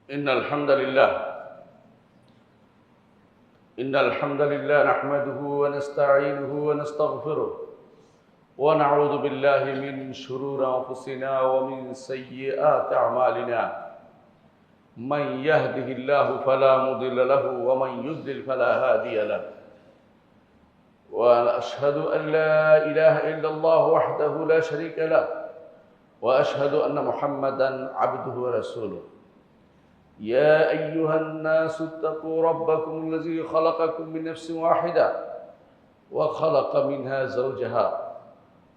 إن الحمد لله نحمده ونستعينه ونستغفره ونعوذ بالله من شرور أنفسنا ومن سيئات أعمالنا من يهده الله فلا مضل له ومن يضلل فلا هادي له وأشهد أن لا إله إلا الله وحده لا شريك له وأشهد أن محمدا عبده ورسوله يا أيها الناس اتقوا ربكم الذي خلقكم من نفس واحدة وخلق منها زوجها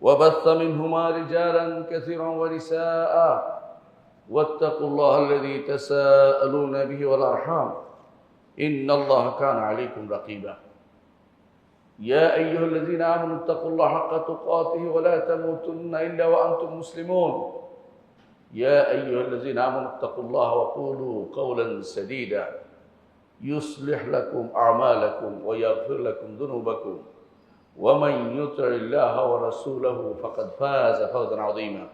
وبث منهما رجالا كثيرا ونساء واتقوا الله الذي تساءلون به والأرحام إن الله كان عليكم رقيبا يا أيها الذين آمنوا اتقوا الله حق تقاته ولا تموتن إلا وأنتم مسلمون يا أيها الذين آمنوا اتقوا الله وقولوا قولا سديدا يصلح لكم أعمالكم ويغفر لكم ذنوبكم ومن يطع الله ورسوله فقد فاز فوزا عظيما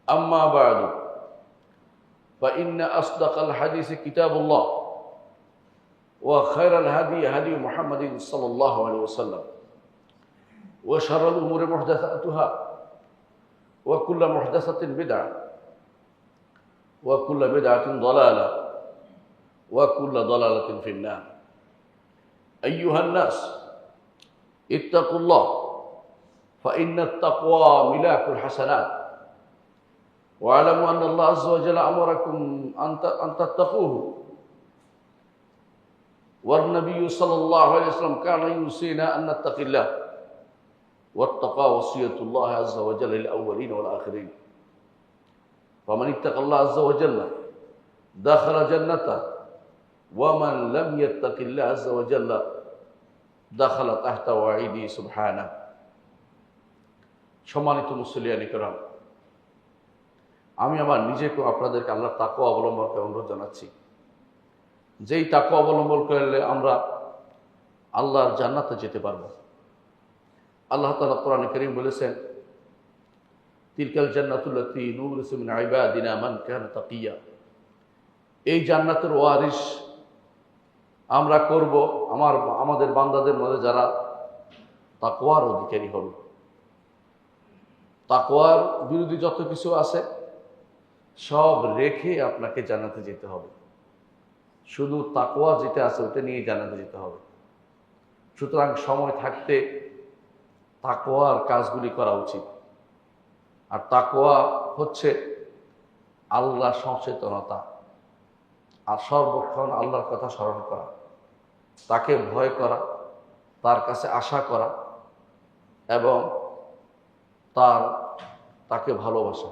أما بعد فإن أصدق الحديث كتاب الله وخير الهدي هدي محمد صلى الله عليه وسلم وشر الأمور محدثاتها وكل محدثة بدعة وكل بدعة ضلالة وكل ضلالة في النار أيها الناس اتقوا الله فإن التقوى ملاك الحسنات واعلموا أن الله عز وجل أمركم أن تتقوه والنبي صلى الله عليه وسلم كان يوصينا أن نتقي الله والتقى وصية الله عز وجل للأولين والآخرين فمن اتقى الله عز وجل دخل جنته ومن لم يتق الله عز وجل دخل تحت وعيده سبحانه সম্মানিত মুসলিয়ানি کرام আমি আমার নিজেকে আপনাদেরকে আল্লাহর তাকওয়া অবলম্বনকে অনুরোধ জানাচ্ছি যেই তাকওয়া অবলম্বন করলে আমরা আল্লাহর জান্নাতে যেতে পারবো আল্লাহ তাআলা কোরআনে কারীম বলেছেন তিলকাল জান্নাতুল্লাতী নুরিসু মিন ইবাদিনা মান কানা তাকিয়া এই জান্নাতের ওয়ারিস আমরা করব আমাদের বান্দাদের মধ্যে যারা তাকওয়ার অধিকারী হবে তাকওয়ার বিরোধী যত কিছু আছে সব রেখে আপনাকে জান্নাতে যেতে হবে শুধু তাকওয়া যেটা আছে ওটা নিয়ে জান্নাতে যেতে হবে সুতরাং সময় থাকতে তাকওয়ার কাজগুলি করা উচিত আর তাকওয়া হচ্ছে আল্লাহ সচেতনতা আর সর্বক্ষণ আল্লাহর কথা স্মরণ করা তাকে ভয় করা তার কাছে আশা করা এবং তাকে ভালোবাসা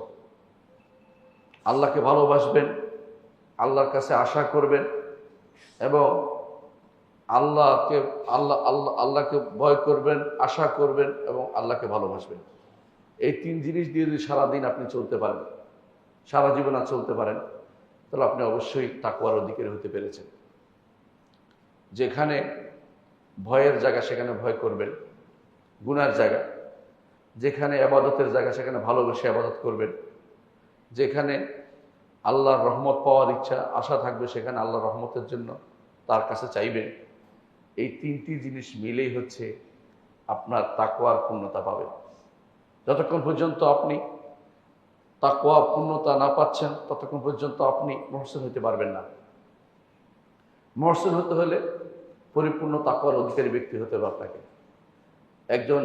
আল্লাহকে ভালোবাসবেন আল্লাহর কাছে আশা করবেন এবং আল্লাহকে ভয় করবেন আশা করবেন এবং আল্লাহকে ভালোবাসবেন এই তিন জিনিস দিয়ে যদি সারাদিন আপনি চলতে পারেন সারা জীবন আর চলতে পারেন তাহলে আপনি অবশ্যই তাকওয়ার অধিকারী হতে পেরেছেন যেখানে ভয়ের জায়গা সেখানে ভয় করবেন গুনার জায়গা যেখানে ইবাদতের জায়গা সেখানে ভালোবেসে ইবাদত করবেন যেখানে আল্লাহর রহমত পাওয়ার ইচ্ছা আশা থাকবে সেখানে আল্লাহর রহমতের জন্য তার কাছে চাইবেন এই তিনটি জিনিস মিলেই হচ্ছে আপনার তাকওয়ার পূর্ণতা পাবেন যতক্ষণ পর্যন্ত আপনি তাকওয়া পূর্ণতা না পাচ্ছেন ততক্ষণ পর্যন্ত আপনি মুহসিন হতে পারবেন না মুহসিন হতে হলে পরিপূর্ণ তাকওয়ার অধিকারী ব্যক্তি হতে হবে আপনাকে একজন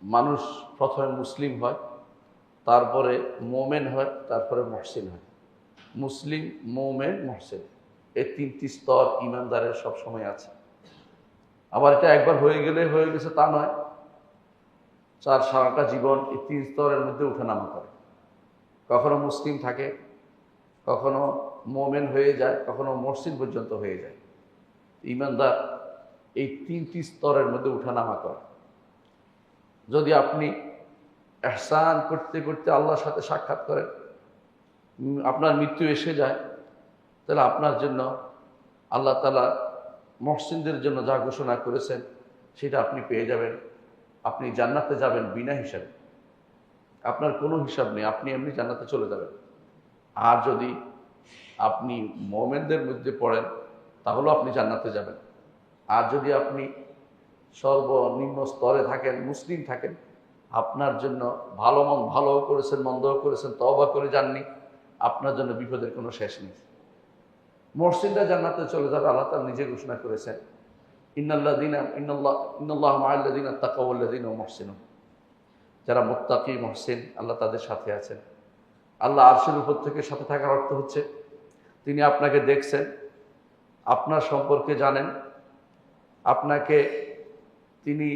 মানুষ প্রথমে মুসলিম হয় তারপরে মোমেন হয় তারপরে মুহসিন হয় মুসলিম মোমেন মুহসিন এই তিনটি স্তর ইমানদারের সব সময় আছে আবার এটা একবার হয়ে গেছে তা নয় তার সারাটা জীবন এই তিন স্তরের মধ্যে উঠানামা করে কখনো মুসলিম থাকে কখনো মোমেন হয়ে যায় কখনো মুহসিন পর্যন্ত হয়ে যায় ইমানদার এই তিনটি স্তরের মধ্যে উঠানামা করে যদি আপনি ইহসান করতে করতে আল্লাহর সাথে সাক্ষাৎ করেন আপনার মৃত্যু এসে যায় তাহলে আপনার জন্য আল্লাহ তাআলা মুহসিনদের জন্য যা ঘোষণা করেছেন সেটা আপনি পেয়ে যাবেন আপনি জান্নাতে যাবেন বিনা হিসাবে আপনার কোনো হিসাব নেই আপনি এমনি জান্নাতে চলে যাবেন আর যদি আপনি মুমিনদের মধ্যে পড়েন, তাহলেও আপনি জান্নাতে যাবেন। আর যদি আপনি সর্বনিম্ন স্তরে থাকেন, মুসলিম থাকেন, আপনার জন্য ভালো করেছেন, মন্দও করেছেন, তওবা করে যাননি, আপনার জন্য বিপদের কোনো শেষ নেই। মুহসিনরা জান্নাতে চলে যাবে, আল্লাহ তাআলা নিজে ঘোষণা করেছেন, ইন্নাল্লাহা মা'আল্লাযীনা তাকাউ ওয়াল্লাযীনা হুম মুহসিনুন। যারা মুত্তাকি মুহসিন, আল্লাহ তাদের সাথে আছেন। আল্লাহ আরশের উপর থেকে সাথে থাকার অর্থ হচ্ছে তিনি আপনাকে দেখছেন, আপনার সম্পর্কে জানেন, আপনাকে তিনি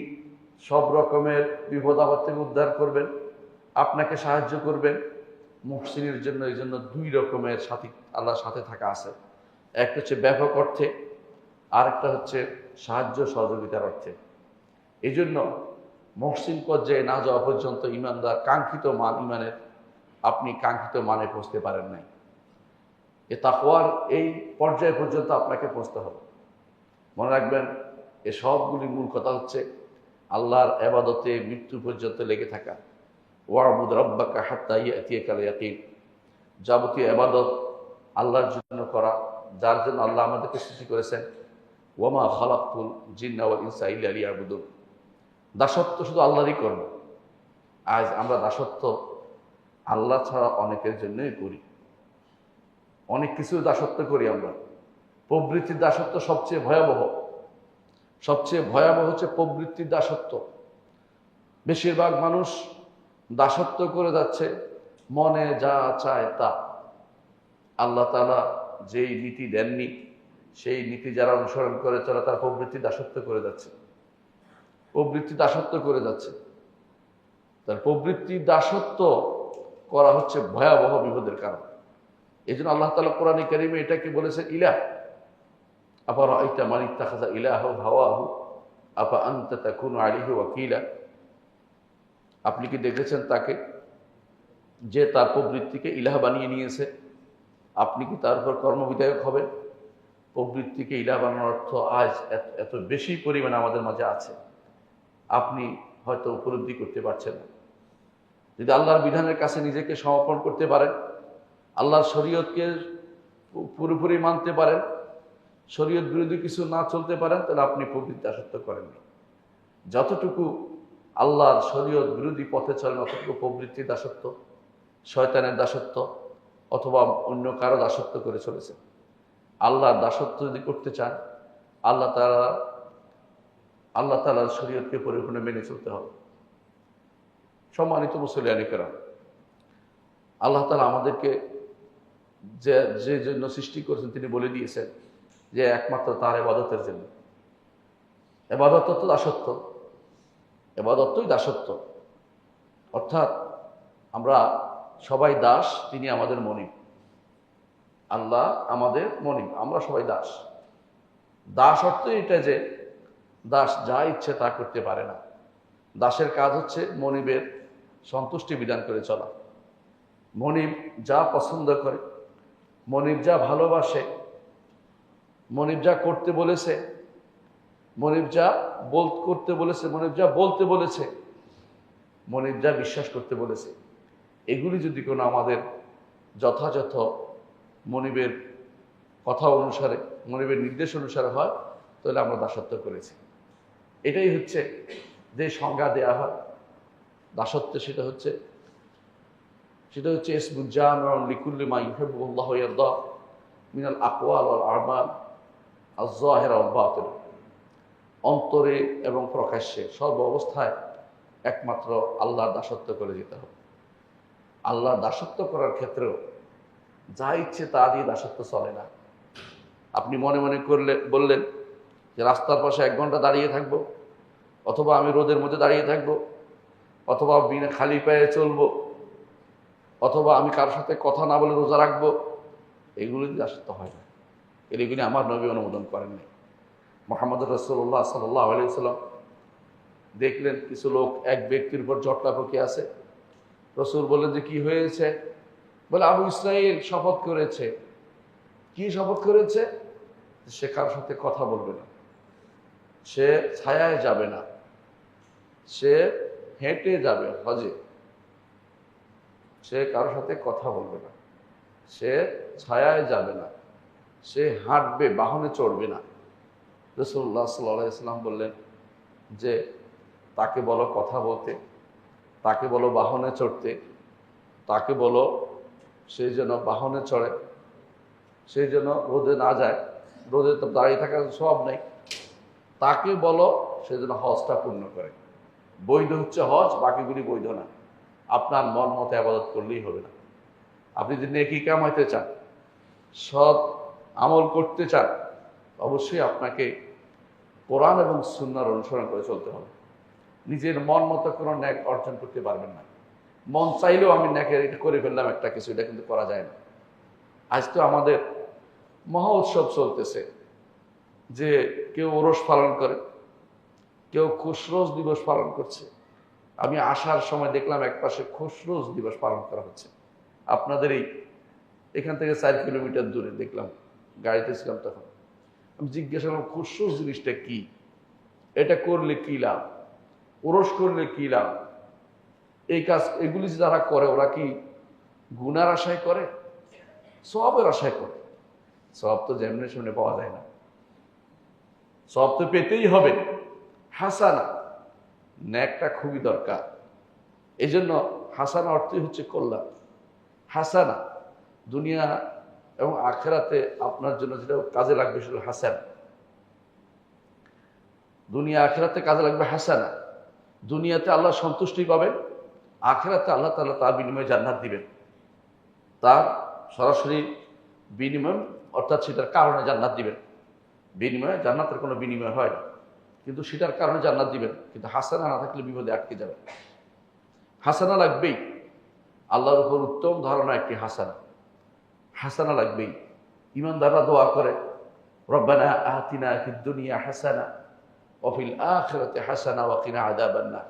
সব রকমের বিপদ আপদ থেকে উদ্ধার করবেন, আপনাকে সাহায্য করবেন। মুহসিনের জন্য এই জন্য দুই রকমের সাথী আল্লাহর সাথে থাকা আছে। একটা হচ্ছে ব্যাপক অর্থে, আরেকটা হচ্ছে সাহায্য সহযোগিতার অর্থে। এই জন্য মুহসিন পর্যায়ে না যাওয়া পর্যন্ত ইমানদার কাঙ্ক্ষিত মান ইমানের আপনি কাঙ্ক্ষিত মানে পৌঁছতে পারেন নাই। এ তাকওয়ার এই পর্যায় পর্যন্ত আপনাকে পৌঁছতে হবে। মনে রাখবেন, এ সবগুলি মূল কথা হচ্ছে আল্লাহর ইবাদতে মৃত্যু পর্যন্ত লেগে থাকা। ওয়া'বুদ রাব্বাকা হাত্তা ইয়াতিয়াকাল ইয়াকিন। যাবতীয় ইবাদত আল্লাহর জন্য করা, যার জন্য আল্লাহ আমাদেরকে সৃষ্টি করেছেন। ওয়ামা খালাকতুল জিন্না ওয়াল ইনসা ইল্লা লিয়াবুদুন। দাসত্ব শুধু আল্লাহরই করব। আজ আমরা দাসত্ব আল্লাহ ছাড়া অনেকের জন্যই করি, অনেক কিছু দাসত্ব করি আমরা। প্রবৃত্তির দাসত্ব সবচেয়ে ভয়াবহ। সবচেয়ে ভয়াবহ হচ্ছে প্রবৃত্তির দাসত্ব। বেশিরভাগ মানুষ দাসত্ব করে যাচ্ছে মনে যা চায় তা। আল্লাহ তাআলা যেই নীতি দেননি সেই নীতি যারা অনুসরণ করে চলে, তারা প্রবৃত্তির দাসত্ব করে যাচ্ছে, প্রবৃত্তি দাসত্ব করে যাচ্ছে। তার প্রবৃত্তির দাসত্ব করা হচ্ছে ভয়াবহ বিপদের কারণ। এই জন্য আল্লাহ তাআলা কোরআনে কারিমে এটাকে বলেছেন ইলাহ। আফারাআইতা মান ইত্তাখাযা ইলাহাহু হাওয়াহু আফা আনতা তাকুনু আলাইহি ওয়াকিলা। আপনি কি দেখেছেন তাকে যে তার প্রবৃত্তিকে ইলাহ বানিয়ে নিয়েছে? আপনি কি তার উপর কর্মবিধায়ক হবেন? প্রবৃত্তিকে ইলাহ বানানোর অর্থ আজ এত বেশি পরিমাণে আমাদের মাঝে আছে, আপনি হয়তো উপলব্ধি করতে পারছেন না। যদি আল্লাহর বিধানের কাছে নিজেকে সমর্পণ করতে পারেন, আল্লাহর শরীয়তকে পুরোপুরি মানতে পারেন, শরীয়ত বিরোধী কিছু না চলতে পারেন, তাহলে আপনি প্রবৃত্তি দাসত্ব করেননি। যতটুকু আল্লাহর শরীয়ত বিরোধী পথে চলেন অতটুকু প্রবৃত্তি দাসত্ব, শয়তানের দাসত্ব অথবা অন্য কারো দাসত্ব করে চলেছে। আল্লাহর দাসত্ব যদি করতে চান, আল্লাহ তাআলার শরীয়তকে পরিপূর্ণ মেনে চলতে হবে। সম্মানিত মুসলিয়ানে কেরাম, আল্লাহ তাআলা আমাদেরকে যে জন্য সৃষ্টি করেছেন তিনি বলে দিয়েছেন যে একমাত্র তার ইবাদতের জন্য। ইবাদত তো দাসত্ব, ইবাদতই দাসত্ব। অর্থাৎ আমরা সবাই দাস, তিনি আমাদের মনিব। আল্লাহ আমাদের মনিব, আমরা সবাই দাস। দাস অর্থ এটা যে দাস যা ইচ্ছে তা করতে পারে না। দাসের কাজ হচ্ছে মনিবের সন্তুষ্টি বিধান করে চলা। মনিব যা পছন্দ করে, মনিব যা ভালোবাসে, মনিব যা করতে বলেছে, মনিব যা করতে বলেছে, মনিব যা বলতে বলেছে, মনিব যা বিশ্বাস করতে বলেছে, এগুলি যদি কোনো আমাদের যথাযথ মনিবের কথা অনুসারে, মনিবের নির্দেশ অনুসারে হয়, তাহলে আমরা দাসত্ব করেছি। এটাই হচ্ছে যে সংজ্ঞা দেয়া হয় দাসত্ব। সেটা হচ্ছে ইসমুল জামিউ লিকুল্লি মা ইউহিব্বুল্লাহু ওয়া ইয়ারদা মিনাল আকওয়াল ওয়াল আমাল আয-যাহিরা ওয়াল বাতিনা। অন্তরে এবং প্রকাশ্যে সর্ব অবস্থায় একমাত্র আল্লাহর দাসত্ব করে যেতে হবে। আল্লাহর দাসত্ব করার ক্ষেত্রেও যা ইচ্ছে তা দিয়ে দাসত্ব চলে না। আপনি মনে মনে বললেন যে রাস্তার পাশে 1 ঘন্টা দাঁড়িয়ে থাকবো, অথবা আমি রোদের মধ্যে দাঁড়িয়ে থাকবো, অথবা বিনা খালি পায়ে চলবো, অথবা আমি কারোর সাথে কথা না বলে রোজা রাখবো, এগুলো দিয়ে দাসত্ব হয় না। এগুলি আমার নবী অনুমোদন করেননি। মুহাম্মদ রাসূলুল্লাহ সাল্লাল্লাহু আলাইহি ওয়াসাল্লাম দেখলেন কিছু লোক এক ব্যক্তির উপর জটলা পকে আছে। রাসূল বললেন যে কি হয়েছে? বলে আবু ইসরাইল শপথ করেছে। কি শপথ করেছে? সে কারোর সাথে কথা বলবে না, সে ছায়ায় যাবে না, সে হেঁটে যাবে হজে, সে কারোর সাথে কথা বলবে না, সে ছায়ায় যাবে না, সে হাঁটবে, বাহনে চড়বে না। রাসূলুল্লাহ সাল্লাল্লাহু আলাইহি ওয়াসাল্লাম বললেন যে তাকে বলো কথা বলতে, তাকে বলো বাহনে চড়তে, তাকে বলো সে যেন বাহনে চড়ে, সে যেন রোদে না যায়, রোদে তো দাঁড়িয়ে থাকার সব নেই। তাকে বলো সে যেন হজটা পূর্ণ করে। বৈধ হচ্ছে হজ, বাকিগুলি বৈধ না। আপনার মন মতো ইবাদত করলেই হবে না। আপনি যদি নেকি কামাইতে চান, সৎ আমল করতে চান, অবশ্যই আপনাকে কোরআন এবং সুন্নাহর অনুসরণ করে চলতে হবে। নিজের মন মতো কোনো ন্যাক অর্জন করতে পারবেন না। মন চাইলেও আমি ন্যাকের এটা করে ফেললাম একটা কিছু, এটা কিন্তু করা যায় না। আজ তো আমাদের মহা উৎসব চলতেছে, যে কেউ ওরস পালন করে, কেউ খুশরোজ দিবস পালন করছে। আমি আসার সময় দেখলাম একপাশে খুশরোজ দিবস পালন করা হচ্ছে। আপনাদের এখান থেকে 4 কিলোমিটার দূরে দেখলাম, গাড়িতে ছিলাম তখন। আমি জিজ্ঞাসা করলাম খুশরোজ জিনিসটা কি, এটা করলে কি লাভ, ওরস করলে কি লাভ, এই কাজ এগুলি যারা করে ওরা কি গুনার আশায় করে, সওয়াবের আশায় করে? সওয়াব তো যেমনি সেমনি পাওয়া যায় না, সওয়াব তো পেতেই হবে। হাসানা, ন্যাকটা খুবই দরকার। এই জন্য হাসানা অর্থই হচ্ছে কল্যাণ। হাসানা দুনিয়া এবং আখেরাতে আপনার জন্য যেটা কাজে লাগবে সেটা হাসানা। দুনিয়া আখেরাতে কাজে লাগবে হাসানা। দুনিয়াতে আল্লাহ সন্তুষ্টি পাবেন, আখেরাতে আল্লাহ তাআলা তার বিনিময়ে জান্নাত দিবেন। তার সরাসরি বিনিময় অর্থাৎ সেটার কারণে জান্নাত দিবেন। বিনিময়ে, জান্নাতের কোনো বিনিময় হয় না, কিন্তু সেটার কারণে জান্নাত দিবেন। কিন্তু হাসানা না থাকলে বিপদে আটকে যাবে। হাসানা লাগবেই। আল্লাহর উপর উত্তম ধারণা একটি হাসানা, হাসানা লাগবেই। ইমানদাররা দোয়া করে রব্বানা আতিনা ফিদ দুনিয়া হাসানা ওয়া ফিল আখিরাতি হাসানা ওয়া কিনা আযাবান নার।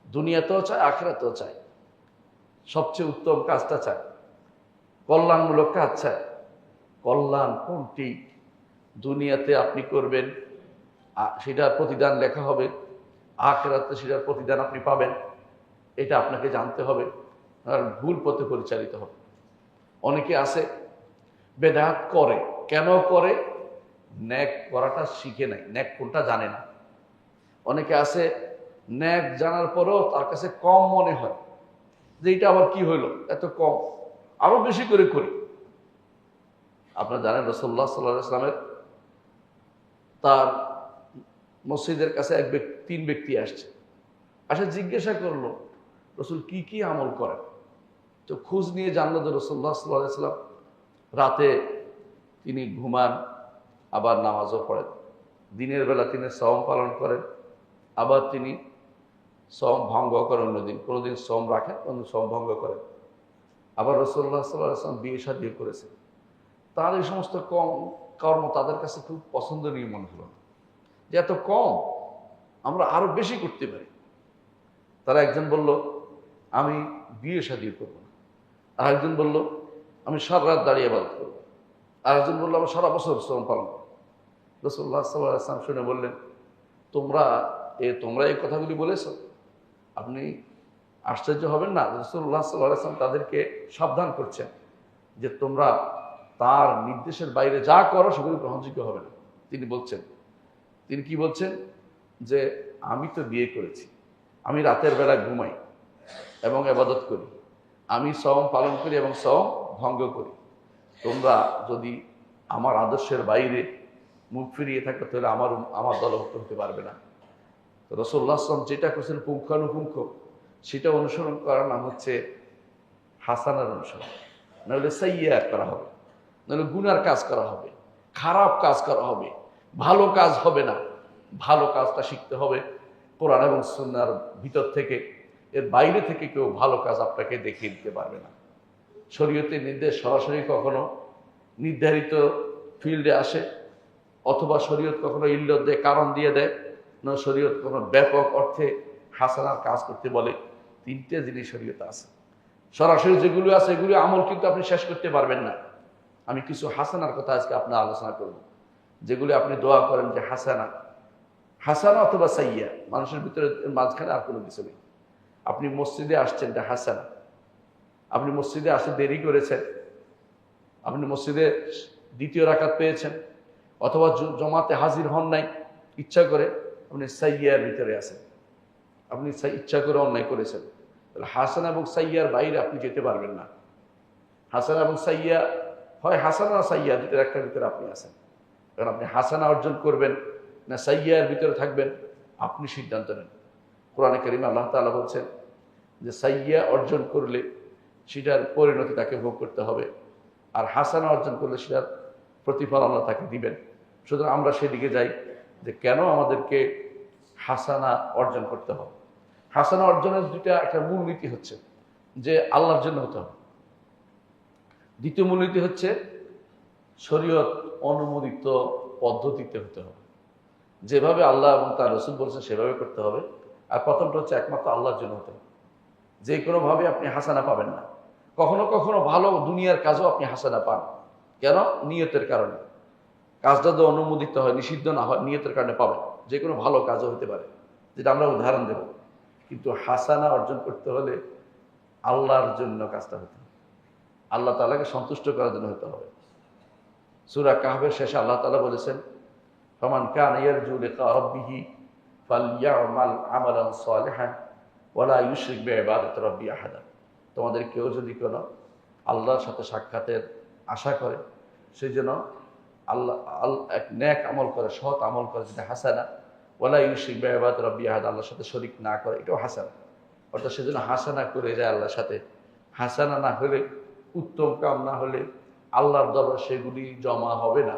দুনিয়াতেও চায়, আখিরাতেও চায়, সবচেয়ে উত্তম কাজটা চায়, কল্যাণমূলক কাজ চায়। কল্যাণ কোনটি? দুনিয়াতে আপনি করবেন, সেটার প্রতিদান লেখা হবে, আখিরাতে সেটার প্রতিদান আপনি পাবেন। এটা আপনাকে জানতে হবে, আর ভুল পথে পরিচালিত হবে। অনেকে আছে বেদাত করে, কেন করে? ন্যাক করাটা শিখে নাই, ন্যাক কোনটা জানে না। অনেকে আছে ন্যাক জানার পরেও তার কাছে কম মনে হয়, যে এটা আবার কি হইলো, এত কম, আরো বেশি করে করি। আপনারা জানেন রাসূলুল্লাহ সাল্লাল্লাহু আলাইহি ওয়াসাল্লামের তার মসজিদের কাছে 3 ব্যক্তি আসছে, আসে জিজ্ঞাসা করলো রসুল কি কি আমল করেন। তো খোঁজ নিয়ে জানলো যে রাসূলুল্লাহ সাল্লাল্লাহু আলাইহি ওয়াসাল্লাম রাতে তিনি ঘুমান, আবার নামাজও পড়েন, দিনের বেলা তিনি সওম পালন করেন, আবার তিনি সওম ভঙ্গ করেন অন্যদিন, কোনোদিন সওম রাখেন, অন্য সওম ভঙ্গ করেন। আবার রাসূলুল্লাহ সাল্লাল্লাহু আলাইহি ওয়াসাল্লাম বিয়ে শাদী করেছেন। তার এই সমস্ত কর্ম তাদের কাছে খুব পছন্দনীয় মনে হলো, যে এত কম, আমরা আরো বেশি করতে পারি। তারা একজন বলল আমি বিয়ে শাদী করব না, আর একজন বলল আমি সারা রাত দাঁড়িয়ে ইবাদত করব, আর একজন বলল আমি সারা বছর শ্রম পালন করব। রাসূলুল্লাহ সাল্লাল্লাহু আলাইহি ওয়াসাল্লাম শুনে বললেন তোমরা এই কথাগুলি বলেছ? আপনি আশ্চর্য হবেন না, রাসূলুল্লাহ সাল্লাল্লাহু আলাইহি ওয়াসাল্লাম তাদেরকে সাবধান করছেন যে তোমরা তার নির্দেশের বাইরে যা করো সেগুলো গ্রহণযোগ্য হবে না। তিনি কি বলছেন? যে আমি তো বিয়ে করেছি, আমি রাতের বেলা ঘুমাই এবং ইবাদত করি, আমি সওম পালন করি এবং সওম ভঙ্গ করি। তোমরা যদি আমার আদর্শের বাইরে মুখ ফিরিয়ে থাকো তাহলে আমার দলভুক্ত হতে পারবে না। তো রাসূলুল্লাহ সাল্লাল্লাহু আলাইহি ওয়াসাল্লাম যেটা করছেন পুঙ্খানুপুঙ্খ, সেটা অনুসরণ করার নাম হচ্ছে হাসানার অনুসরণ। নাহলে সাইয়্যা করা হবে, নাহলে গুনার কাজ করা হবে, খারাপ কাজ করা হবে, ভালো কাজ হবে না। ভালো কাজটা শিখতে হবে কোরআন এবং সুন্নাহর ভিতর থেকে, এর বাইরে থেকে কেউ ভালো কাজ আপনাকে দেখিয়ে দিতে পারবে না। শরীয়তের নির্দেশ সরাসরি কখনো নির্ধারিত ফিল্ডে আসে, অথবা শরীয়ত কখনো ইল্লত দেয়, কারণ দিয়ে দেয়, না শরীয়ত কোনো ব্যাপক অর্থে হাসানার কাজ করতে বলে। 3টে জিনিস শরীয়তে আছে। সরাসরি যেগুলো আছে এগুলো আমল কিন্তু আপনি শেষ করতে পারবেন না। আমি কিছু হাসানার কথা আজকে আপনার আলোচনা করব, যেগুলো আপনি দোয়া করেন যে হাসানা অথবা সাইয়্যা, মানুষের ভিতরে মাঝখানে আর কোনো কিছু নেই। আপনি মসজিদে আসছেন, এটা হাসানা। আপনি মসজিদে আসতে দেরি করেছেন, আপনি মসজিদে দ্বিতীয় রাকাত পেয়েছেন, অথবা জমাতে হাজির হন নাই, ইচ্ছা করে আপনি সাইয়ার ভিতরে আছেন, আপনি ইচ্ছা করে অন্যায় করেছেন, তাহলে হাসানা এবং সাইয়ার বাইরে আপনি যেতে পারবেন না। হাসানা এবং সাইয়া, হয় হাসানা না সাইয়া, দুটোর একটার ভিতরে আপনি আছেন। কারণ আপনি হাসানা অর্জন করবেন না সাইয়ার ভিতরে থাকবেন, আপনি সিদ্ধান্ত নেন। কোরআনে কারিমে আল্লাহ তাআলা বলছেন যে সাইয়া অর্জন করলে সেটার পরিণতি তাকে ভোগ করতে হবে, আর হাসানা অর্জন করলে সেটার প্রতিফল আল্লাহ তাকে দিবেন। সুতরাং আমরা সেদিকে যাই যে কেন আমাদেরকে হাসানা অর্জন করতে হবে। হাসানা অর্জনের দুইটা একটা মূলনীতি হচ্ছে যে আল্লাহর জন্য হতে হবে, দ্বিতীয় মূলনীতি হচ্ছে শরীয়ত অনুমোদিত পদ্ধতিতে হতে হবে, যেভাবে আল্লাহ এবং তার রসুল বলছেন সেভাবে করতে হবে। আর প্রথমটা হচ্ছে একমাত্র আল্লাহর জন্য হতে হবে। যে কোনোভাবে আপনি হাসানা পাবেন না। কখনো কখনো ভালো দুনিয়ার কাজও আপনি হাসানা পান, কেন? নিয়তের কারণে। কাজটা তো অনুমোদিত হয়, নিষিদ্ধ না হয়, নিয়তের কারণে পাবেন। যে কোনো ভালো কাজও হতে পারে, যেটা আমরা উদাহরণ দেব। কিন্তু হাসানা অর্জন করতে হলে আল্লাহর জন্য কাজটা হতে হবে, আল্লাহ তাআলাকে সন্তুষ্ট করার জন্য হতে হবে। সূরা কাহফের শেষে আল্লাহ তাআলা বলেছেন, ফামান কানা ইয়ারজু লিকা রাব্বিহি ফালইয়ামাল আমালান সালিহান ওয়ালা ইউশরিক বিইবাদাতি রাব্বি আহাদা। তোমাদের কেউ যদি কোনো আল্লাহর সাথে সাক্ষাতের আশা করে, সেই জন্য এক নেক আমল করে, সৎ আমল করে, যেটা হাসানা। ওয়ালা ইউশরিক বিইবাদাতি রাব্বি আহাদা, আল্লাহর সাথে শরীক না করে, এটাও হাসানা। অর্থাৎ সেজন্য হাসানা করে যায় আল্লাহর সাথে। হাসানা না হলে, উত্তম কাম না হলে আল্লাহর দরবারে সেগুলি জমা হবে না,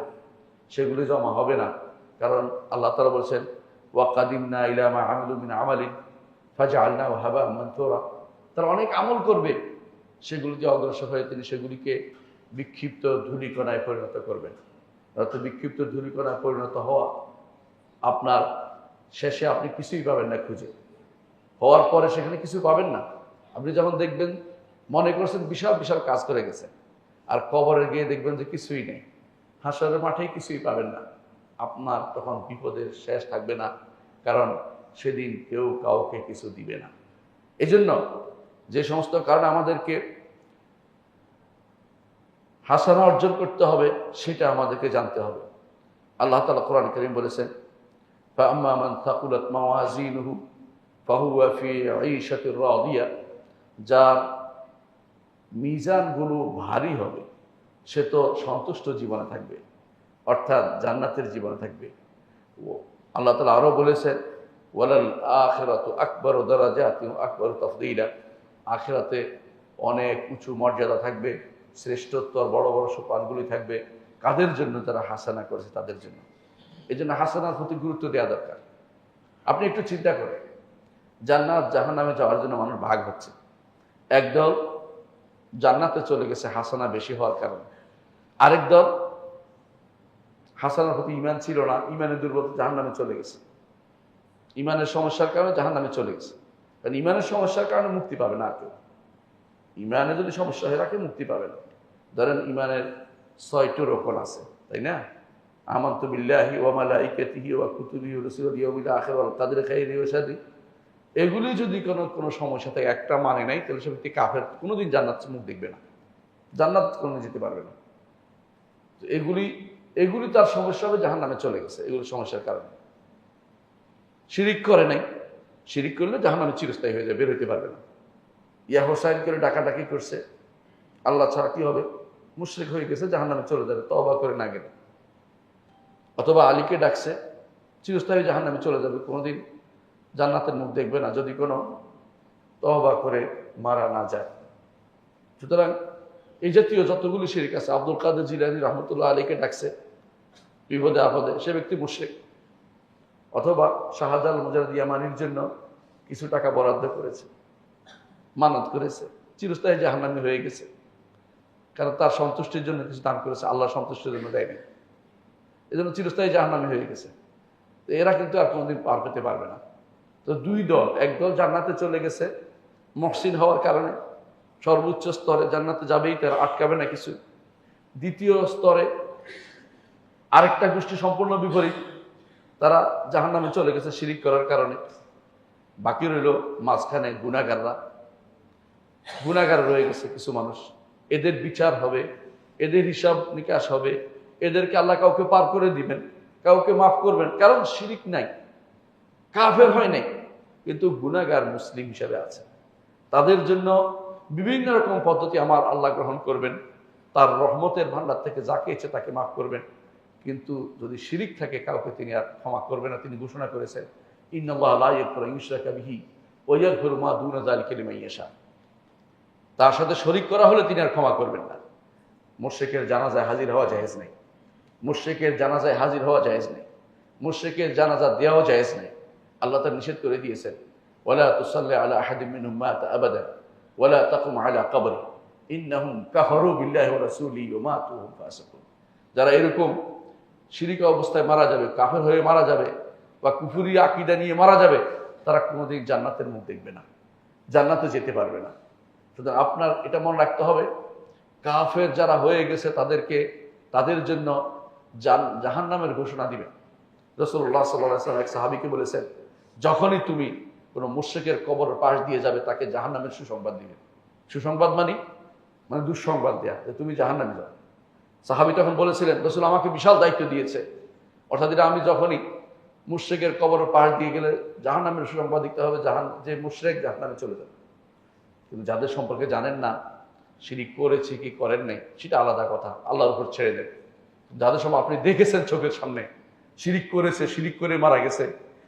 সেগুলি জমা হবে না। কারণ আল্লাহ তাআলা বলছেন, ওয়াকাদিমনা ইলা মা আমিলু মিন আমালিন ফাজআলনাহু হাবাআন মানথুরা। তারা অনেক আমল করবে, সেগুলিতে অগ্রসর হয়ে তিনি সেগুলিকে বিক্ষিপ্ত ধূলিকণায় পরিণত করবেন। অর্থাৎ বিক্ষিপ্ত ধূলিকণায় পরিণত হওয়া, আপনার শেষে আপনি কিছুই পাবেন না খুঁজে, হওয়ার পরে সেখানে কিছু পাবেন না। আপনি যখন দেখবেন মনে করছেন বিশাল বিশাল কাজ করে গেছে, আর কবরে গিয়ে দেখবেন যে কিছুই নেই, হাসরের মাঠেই কিছুই পাবেন না, আপনার তখন বিপদের শেষ থাকবে না। কারণ সেদিন কেউ কাউকে কিছু দিবে না। এজন্য যে সমস্ত কারণে আমাদেরকে হাসানা অর্জন করতে হবে, সেটা আমাদেরকে জানতে হবে। আল্লাহ তাআলা কোরআন কারীম বলেছেন, ফাআম্মা মান থাকুলাত মাওয়াজিনুহু ফাহুয়া ফি ঈশাতির রাদিয়া। যার মিজানগুলো ভারী হবে, সে তো সন্তুষ্ট জীবনে থাকবে, অর্থাৎ জান্নাতের জীবনে থাকবে। আল্লাহ তাআলা আরো বলেছেন, ওয়ালাল আখিরাতু আকবারু দারাজাতিন ওয়া আকবারু তাফদীলা। আখিরাতে অনেক উঁচু মর্যাদা থাকবে, শ্রেষ্ঠত্ব, বড় বড় সোপানগুলি থাকবে। কাদের জন্য? যারা হাসানা করেছে তাদের জন্য। এই জন্য হাসানার প্রতি গুরুত্ব দেওয়া দরকার। আপনি একটু চিন্তা করেন, জান্নাত জাহান্নামে যাওয়ার জন্য মানুষ ভাগ হচ্ছে। একদল জান্নাতে চলে গেছে হাসানা বেশি হওয়ার কারণে, আরেক দল হাসানার প্রতি ঈমান ছিল না, ঈমানের দুর্বলতা, জাহান্নামে চলে গেছে। ঈমানের সমস্যার কারণে জাহান্নামে চলে গেছে। কারণ ঈমানের সমস্যার কারণে মুক্তি পাবে না কেউ। ঈমানে যদি সমস্যা হয়ে রাখে মুক্তি পাবে না। ধরেন ঈমানের 6টি রকম আছে, তাই না? আমানতু বিল্লাহি ওয়া মালাইকাতিহি ওয়া কুতুবিহি ওয়া রুসুলিহি ওয়াল ইয়াউমিল আখির ওয়াল কদরি খাইরিহি ওয়া শাররিহি। এগুলি যদি কোনো সমস্যা থাকে, একটা মানে নাই, তাহলে সে ব্যক্তি কাফের, কোনোদিন জান্নাত মুখ দেখবে না, জান্নাত কোনোদিন যেতে পারবে না। তো এগুলি তার সমস্যা হবে, জাহান্নামে চলে গেছে এগুলো সমস্যার কারণে। শিরিক করে নাই, শিরিক করলে জাহান্নামে চিরস্থায়ী হয়ে যায়, বের হইতে পারবে না। ইয়া হোসাইন করে ডাকাডাকি করছে, আল্লাহ ছাড়া কি হবে, মুশরিক হয়ে গেছে, জাহান্নামে চলে যাবে তওবা করে না গেলে। অথবা আলীকে ডাকছে, চিরস্থায়ী জাহান্নামে চলে যাবে, কোনোদিন জান্নাতের মুখ দেখবে না যদি কোনো তওবা করে মারা না যায়। সুতরাং এই জাতীয় যতগুলি শিরিক আছে, আব্দুল কাদের জিলানী রহমতুল্লাহ আলীকে ডাকছে বিপদে আপদে, সে ব্যক্তি মুশরিক। অথবা শাহজালাল মুজাহিদ ইয়ামানির জন্য কিছু টাকা বরাদ্দ করেছে, মানত করেছে, চিরস্থায়ী জাহান্নামী হয়ে গেছে। কারণ তার সন্তুষ্টির জন্য কিছু দান করেছে, আল্লাহ সন্তুষ্টির জন্য দেয়নি, এই জন্য চিরস্থায়ী জাহান্নামী হয়ে গেছে। তো এরা কিন্তু আর কোনোদিন পার পেতে পারবে না। তো দুই দল, একদল জান্নাতে চলে গেছে মুহসিন হওয়ার কারণে, সর্বোচ্চ স্তরে জান্নাতে যাবেই, তারা আটকাবে না কিছু। দ্বিতীয় স্তরে আরেকটা গোষ্ঠী সম্পূর্ণ বিপরীত, তারা জাহান্নামে চলে গেছে শিরিক করার কারণে। বাকি রইল মাঝখানে গুনাহগাররা, গুনাহগার রয়ে গেছে কিছু মানুষ। এদের বিচার হবে, এদের হিসাব নিকাশ হবে, এদেরকে আল্লাহ কাউকে পার করে দিবেন, কাউকে মাফ করবেন, কারণ শিরিক নাই, কাফের হয় নাই, কিন্তু গুনাহগার মুসলিম হিসাবে আছে। তাদের জন্য বিভিন্ন রকম পদ্ধতি আমার আল্লাহ গ্রহণ করবেন, তার রহমতের ভান্ডার থেকে যাকে ইচ্ছে তাকে মাফ করবেন। কিন্তু যদি শিরিক থাকে কাউকে তিনি আর ক্ষমা করবেন না। তিনি ঘোষণা করেছেন, ইন্নাল্লাহা লা ইয়াগফিরু আন ইউশরাকা বিহি ওয়া ইয়াগফিরু মা দুনা যালিকা লিমান ইয়াশা। তার সাথে শরিক করা হলে তিনি আর ক্ষমা করবেন না। মুশরিকের জানাজায় হাজির হওয়া জায়েজ নেই, মুশরিকের জানাজায় হাজির হওয়া জায়েজ নেই, মুশরিকের জানাজা দেওয়াও জায়েজ নেই। আল্লাহ তাআলা নিষেধ করে দিয়েছেন, ওয়ালা তুসাল্লি আলা আহাদিন মিনহুম মাতা আবাদা ওয়ালা তাকুম আলা কবরি ইন্নাহুম কাফারু বিল্লাহি ওয়া রাসূলিহি ওয়া মাতু হুম ফাসিকুন। যারা এরকম শিরিক অবস্থায় মারা যাবে, কাফের হয়ে মারা যাবে, বা কুফরি আকীদা নিয়ে মারা যাবে, তারা কোনোদিন জান্নাতের মুখ দেখবে না, জান্নাতে যেতে পারবে না। সুতরাং আপনার এটা মনে রাখতে হবে, কাফের যারা হয়ে গেছে তাদের জন্য জাহান্নামের ঘোষণা দিবেন। রাসূলুল্লাহ সাল্লাল্লাহু আলাইহি ওয়াসাল্লাম এক সাহাবীকে বলেছেন, যখনই তুমি কোনো মুশরিকের কবরের পাশ দিয়ে যাবে তাকে জাহান্নামের সুসংবাদ দিবে। সুসংবাদ মানে দুঃসংবাদ দেয়া, যে তুমি জাহান্নামে যাবে। সাহাবী তখন বলেছিলেন, রাসূল আমাকে বিশাল দায়িত্ব দিয়েছে, অর্থাৎ এটা আমি যখনই মুশরিকের কবরের পাশ দিয়ে গেলে জাহান্নামের সুসংবাদ দিতে হবে, যে মুশরিক জাহান্নামে চলে যাবে। কিন্তু যাদের সম্পর্কে জানেন না, শিরিক করেছে কি করেন নাই সেটা আলাদা কথা, আল্লাহর উপর ছেড়ে দেন। যাদের সময় আপনি দেখেছেন চোখের সামনে শিরিক করেছে, শিরিক করে মারা গেছে,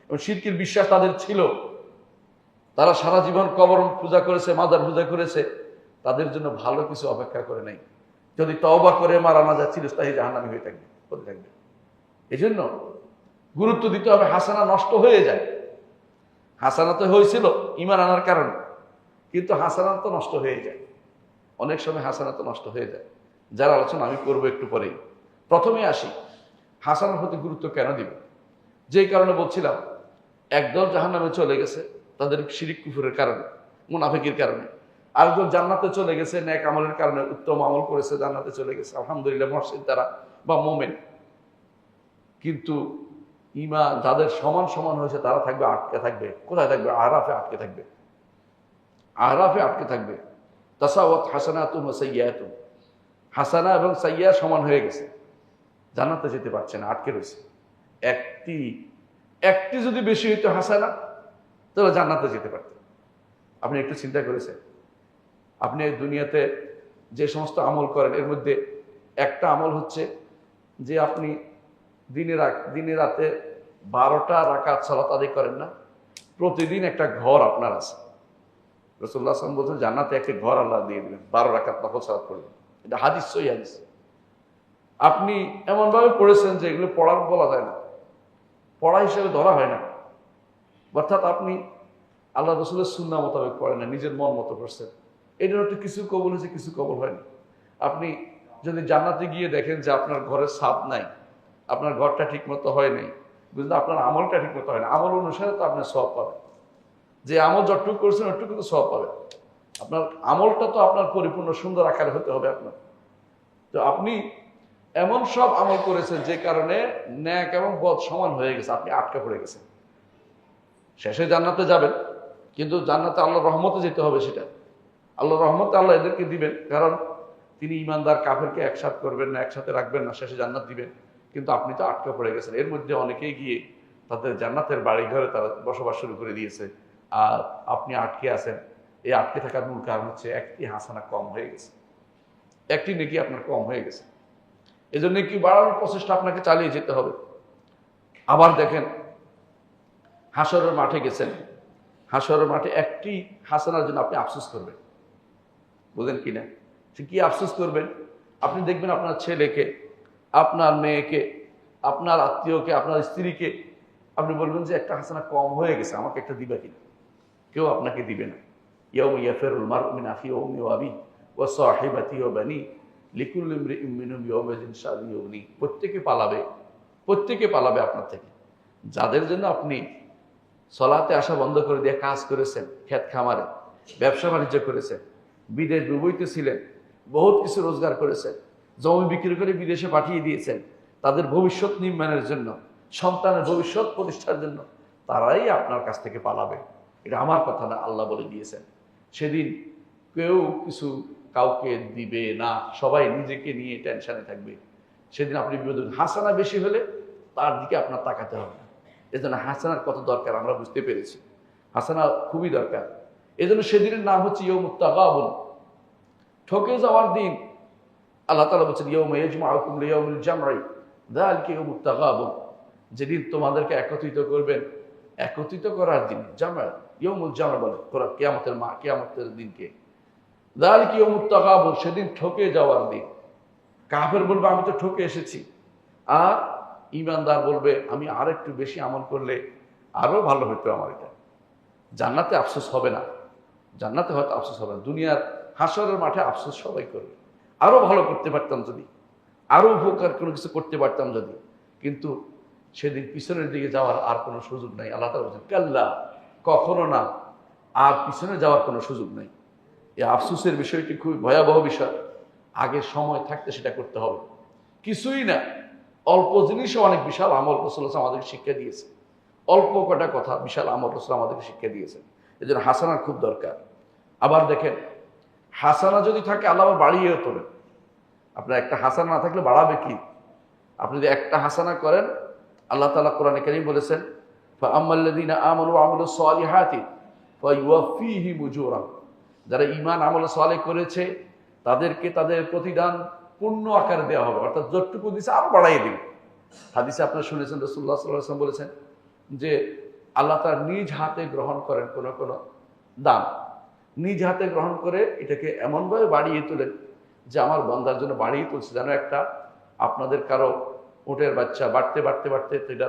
এবং শিরকের বিশ্বাস তাদের ছিল, তারা সারা জীবন কবর পূজা করেছে, মাজার পূজা করেছে, তাদের জন্য ভালো কিছু অপেক্ষা করে নাই। যদি তওবা করে মারা না যায়, চিরস্থায়ী জাহান্নামী হয়ে থাকবে। এই জন্য গুরুত্ব দিতে হবে, হাসানা নষ্ট হয়ে যায়। হাসানা তো হয়েছিল ঈমান আনার কারণে, কিন্তু হাসানা তো নষ্ট হয়ে যায়, অনেক সময় হাসানা তো নষ্ট হয়ে যায়। যার আলোচনা আমি করবো একটু পরেই। প্রথমে আসি, হাসানার প্রতি গুরুত্ব কেন দিব? যেই কারণে বলছিলাম, একদল জাহান্নামে চলে গেছে তাদের শিরিক কুফরের কারণে, মুনাফিকের কারণে। আরেকজন জান্নাতে চলে গেছে নেক আমলের কারণে, উত্তম আমল করেছে, জান্নাতে চলে গেছে, আলহামদুলিল্লাহ, মুহসিন তারা বা মুমিন। কিন্তু ঈমান যাদের সমান সমান হয়েছে তারা আটকে থাকবে। কোথায় থাকবে? আরাফে আটকে থাকবে, আরাফে আটকে থাকবে। তাসাওয়াত হাসানাতুন ওয়া সাইয়্যাতুন, হাসানা এবং সাইয়্যা সমান হয়ে গেছে, জান্নাতে যেতে পারছে না, আটকে রয়েছে। একটি যদি বেশি হইতো হাসানা, তাহলে জান্নাতে যেতে পারত। আপনি একটু চিন্তা করেছেন, আপনি দুনিয়াতে যে সমস্ত আমল করেন এর মধ্যে একটা আমল হচ্ছে যে আপনি দিনে রাতে 12টা রাকাত সালাত আদায় করেন না, প্রতিদিন একটা ঘর আপনার আছে। রাসূলুল্লাহ সাল্লাল্লাহু আলাইহি ওয়াসাল্লাম বলছেন, জান্নাতে একটা ঘর আল্লাহ দিয়ে দিবেন 12 রাকাত নফল সালাত করবেন। এটা হাদিস, সহিহ হাদিস। আপনি এমনভাবে পড়েছেন যে এগুলো পড়ার বলা যায় না, পড়া হিসেবে ধরা হয় না। অর্থাৎ আপনি আল্লাহ রাসূলের সুন্নাহ মোতাবেক পড়েন না, নিজের মন মতো পড়ছেন। এটার একটু কিছু কবুল হয়েছে, কিছু কবুল হয়নি। আপনি যদি জান্নাতে গিয়ে দেখেন যে আপনার ঘরের ছাদ নাই, আপনার ঘরটা ঠিক মতো হয় নাই, বুঝলে আপনার আমলটা ঠিক মতো হয় না, আমল অনুসারে তো আপনার সওয়াব পাবেন। যে আমল যতটুকু করছেন ওটুকু তো সওয়াব পাবেন। আপনার আমলটা তো আপনার পরিপূর্ণ সুন্দর আকারে হতে হবে আপনার। তো আপনি এমন সব আমল করেছেন যে কারণে ন্যাক এবং বদ সমান হয়ে গেছে, আপনি আটকা পড়ে গেছেন। শেষে জান্নাতে যাবেন, কিন্তু জান্নাতে আল্লাহর রহমতে যেতে হবে। সেটা আল্লাহর রহমতে আল্লাহ এদেরকে দিবেন, কারণ তিনি ইমানদার কাফেরকে একসাথে করবেন না, একসাথে রাখবেন না, শেষে জান্নাত দিবেন। কিন্তু আপনি তো আটকা পড়ে গেছেন। এর মধ্যে অনেকেই গিয়ে তাদের জান্নাতের বাড়ি ঘরে তারা বসবাস শুরু করে দিয়েছে, আর আপনি আটকে আছেন। এই আটকে থাকার মূল কারণ হচ্ছে একটি হাসানা কম হয়ে গেছে, একটি নেকি আপনার কম হয়ে গেছে। এই জন্য নেকি বাড়ানোর প্রচেষ্টা আপনাকে চালিয়ে যেতে হবে। আবার দেখেন, হাসরের মাঠে গেছেন, হাসরের মাঠে একটি হাসানার জন্য আপনি আফসোস করবেন, বুঝলেন কিনা? সে কি আফসোস করবেন? আপনি দেখবেন আপনার ছেলেকে, আপনার মেয়েকে, আপনার আত্মীয়কে, আপনার স্ত্রীকে আপনি বলবেন যে একটা হাসানা কম হয়ে গেছে, আমাকে একটা দিবা কিনা? কেউ আপনাকে দিবে না। ইয়াউমা ইয়াফিরুল মারউ মিন আখিহি ওয়া উম্মিহি ওয়া আবিহি ওয়া সাহিবাতিহি ওয়া বানিহি লিকুল্লি ইমরিইন মিনহুম ইয়াউমাইযিন শা'নুন ইউগনিহি। প্রত্যেকে পালাবে আপনার থেকে। যাদের জন্য আপনি সলাতে আসা বন্ধ করে দিয়ে কাজ করেছেন, ক্ষেত খামারে ব্যবসা বাণিজ্য করেছেন, বিদেশ ডুবইতে ছিলেন, বহুত কিছু রোজগার করেছেন, জমি বিক্রি করে বিদেশে পাঠিয়ে দিয়েছেন, তাদের ভবিষ্যৎ নির্মাণের জন্য, সন্তানের ভবিষ্যৎ প্রতিষ্ঠার জন্য তারাই আপনার কাছ থেকে পালাবে। এটা আমার কথা না, আল্লাহ বলে দিয়েছেন। সেদিন কেউ কিছু কাউকে দিবে না, সবাই নিজেকে নিয়ে টেনশনে থাকবে। সেদিন আপনি বিপদ। হাসানা বেশি হলে তার দিকে আপনার তাকাতে হবে না। এজন্য হাসানার কত দরকার আমরা বুঝতে পেরেছি। হাসানা খুবই দরকার। এজন্য সেদিনের নাম হচ্ছে ইয়াউমুত তাগাবুন, ঠকে যাওয়ার দিন। আল্লাহ তাআলা বলছেন ইয়াউমা ইয়াজমাউকুম লিয়াউমিল জামঈ যালিকা ইয়াউমুত তাগাবুন, যেদিন তোমাদেরকে একত্রিত করবেন, একত্রিত করার দিন। জামা, ইয়াউমুল জামা বলে কোরআন, কিয়ামতের দিনকে। যালিকা ইয়াউমুত তাগাবুন, সেদিন ঠকে যাওয়ার দিন। কাফের বলবে আমি তো ঠকে এসেছি, আর ঈমানদার বলবে আমি আর একটু বেশি আমল করলে আরো ভালো হতো আমার। এটা জান্নাতে আফসোস হবে না, জান্নাতে হয়তো আফসোস হবে না, দুনিয়ার হাসরের মাঠে আফসোস সবাই করবে। আরো ভালো করতে পারতাম যদি, আরো উপকার কোনো কিছু করতে পারতাম যদি, কিন্তু সেদিন পিছনের দিকে যাওয়ার আর কোনো সুযোগ নাই। আল্লাহ তাআলা বলছেন কাল্লা, কখনো না, আর পিছনে যাওয়ার কোনো সুযোগ নেই। এই আফসোসের বিষয়টি খুবই ভয়াবহ বিষয়। আগে সময় থাকতে সেটা করতে হবে। কিছুই না, অল্প জিনিসও অনেক বিশাল আমল রাসূলুল্লাহ আমাদেরকে শিক্ষা দিয়েছে। অল্প কটা কথা বিশাল আমল রাসূল আমাদেরকে শিক্ষা দিয়েছেন। এই জন্য হাসানার খুব দরকার। আবার দেখেন, হাসানা যদি থাকে আল্লাহ আবার বাড়িয়েও তোলেন। আপনার একটা হাসানা না থাকলে বাড়াবে কি? আপনি যদি একটা হাসানা করেন, আল্লাহ তাআলা কোরআনে কারীম বলেছেন ফাআম্মাল্লাযীনা আমানু ওয়া আমিলুস সালিহাতি ফায়ুওয়াফফিহিম উজুরাহুম, যারা ঈমান আমল সালেহ করেছে তাদেরকে তাদের প্রতিদান পূর্ণ আকারে দেওয়া হবে, অর্থাৎ যতটুকু দিয়েছে আরো বাড়াই দিবে। হাদিসে আপনারা শুনেছেন রাসূলুল্লাহ সাল্লাল্লাহু আলাইহি ওয়াসাল্লাম বলেছেন যে আল্লাহ তার নিজ হাতে গ্রহণ করেন কোন কোন দান, নিজ হাতে গ্রহণ করে এটাকে এমনভাবে বাড়িয়ে তোলেন যে আমার বান্দার জন্য বাড়িয়ে তুলছে, যেন একটা আপনাদের কারো উটের বাচ্চা বাড়তে বাড়তে বাড়তে এটা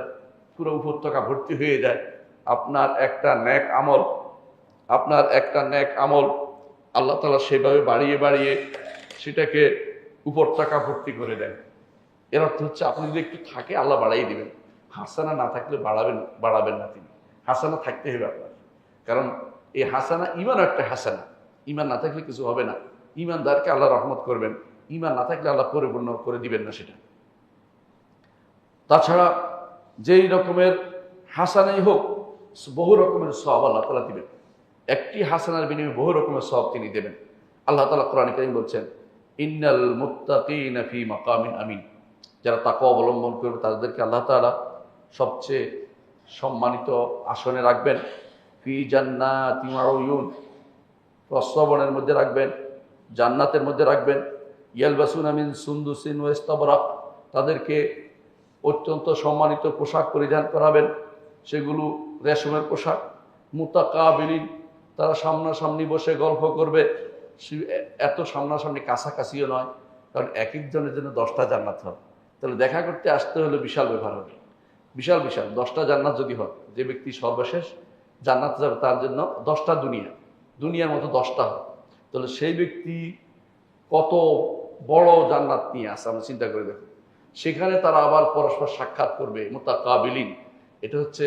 পুরো উপত্যকা ভর্তি হয়ে যায়। আপনার একটা নেক আমল আল্লাহ তাআলা সেভাবে বাড়িয়ে বাড়িয়ে সেটাকে উপত্যকা ভর্তি করে দেন। এর অর্থ হচ্ছে আপনি যদি একটু থাকে আল্লাহ বাড়াই দিবেন। হাসানা না থাকলে বাড়াবেন না তিনি। হাসানা থাকতে হবে আপনার, কারণ এই হাসানা ঈমান একটা হাসানা। ঈমান না থাকলে কিছু হবে না। ঈমানদারকে আল্লাহ রহমত করবেন, ঈমান না থাকলে আল্লাহ পরিপূর্ণ করে দিবেন না সেটা। তাছাড়া যেই রকমের হাসানাই হোক, বহু রকমের সওয়াব আল্লাহ তাআলা দিবেন। একটি হাসানার বিনিময়ে বহু রকমের সওয়াব তিনি দেবেন। আল্লাহ তাআলা কোরআনে কারীম বলছেন ইন্নাল মুত্তাকিনা ফি মাকামিন আমিন, যারা তাকওয়া অবলম্বন করবে তাদেরকে আল্লাহ তাআলা সবচেয়ে সম্মানিত আসনে রাখবেন। ফি জান্নাতি ওয়া উয়ুন, প্রস্রবণের মধ্যে রাখবেন, জান্নাতের মধ্যে রাখবেন। ইয়ালবাসুনা মিন সুন্দুসিন ওয়া ইস্তাবরাক, তাদেরকে অত্যন্ত সম্মানিত পোশাক পরিধান করাবেন, সেগুলো রেশমের পোশাক। মুতাকাবিলিন, তারা সামনাসামনি বসে গল্প করবে। এত সামনাসামনি, কাছাকাছিও নয়, কারণ এক একজনের জন্য 10টা জান্নাত হবে। তাহলে দেখা করতে আসতে হলে বিশাল ব্যাপার হবে, বিশাল 10টা জান্নাত যদি হয়, যে ব্যক্তি সর্বশেষ জান্নাত যাবে তার জন্য 10টা দুনিয়ার মতো 10টা হয়। তাহলে সেই ব্যক্তি কত বড় জান্নাত নিয়ে আসে আমরা চিন্তা করে দেখুন। সেখানে তারা আবার পরস্পর সাক্ষাৎ করবে, মুতাকাবিলিন। এটা হচ্ছে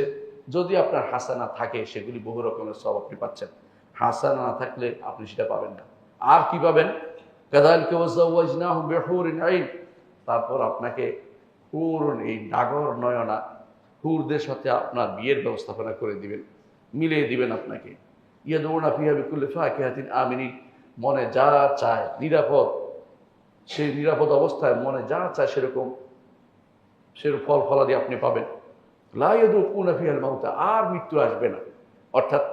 যদি আপনার হাসানা থাকে, সেগুলি বহু রকমের সওয়াব আপনি পাচ্ছেন। হাসানা না থাকলে আপনি সেটা পাবেন না। আর কি পাবেন? কাযালিকা ওয়াযাওয়াজনাহুম বিহুরিন আইন, তারপর আপনাকে হুরুন, এই নাগর নয়না হুরদের সাথে আপনার বিয়ের ব্যবস্থাপনা করে দিবেন, মিলিয়ে দিবেন আপনাকে। ইয়াদউনা ফিহা বিকুল্লি ফাকিহাতিন আমিনিন, মনে যা চায় নিরাপদ, সেই নিরাপদ অবস্থায় মনে যা চায় সেরকম ফল ফলাদি আপনি পাবেন। লা ইয়াযুকুনা ফিহাল মাউতা, আর মৃত্যু আসবে না। অর্থাৎ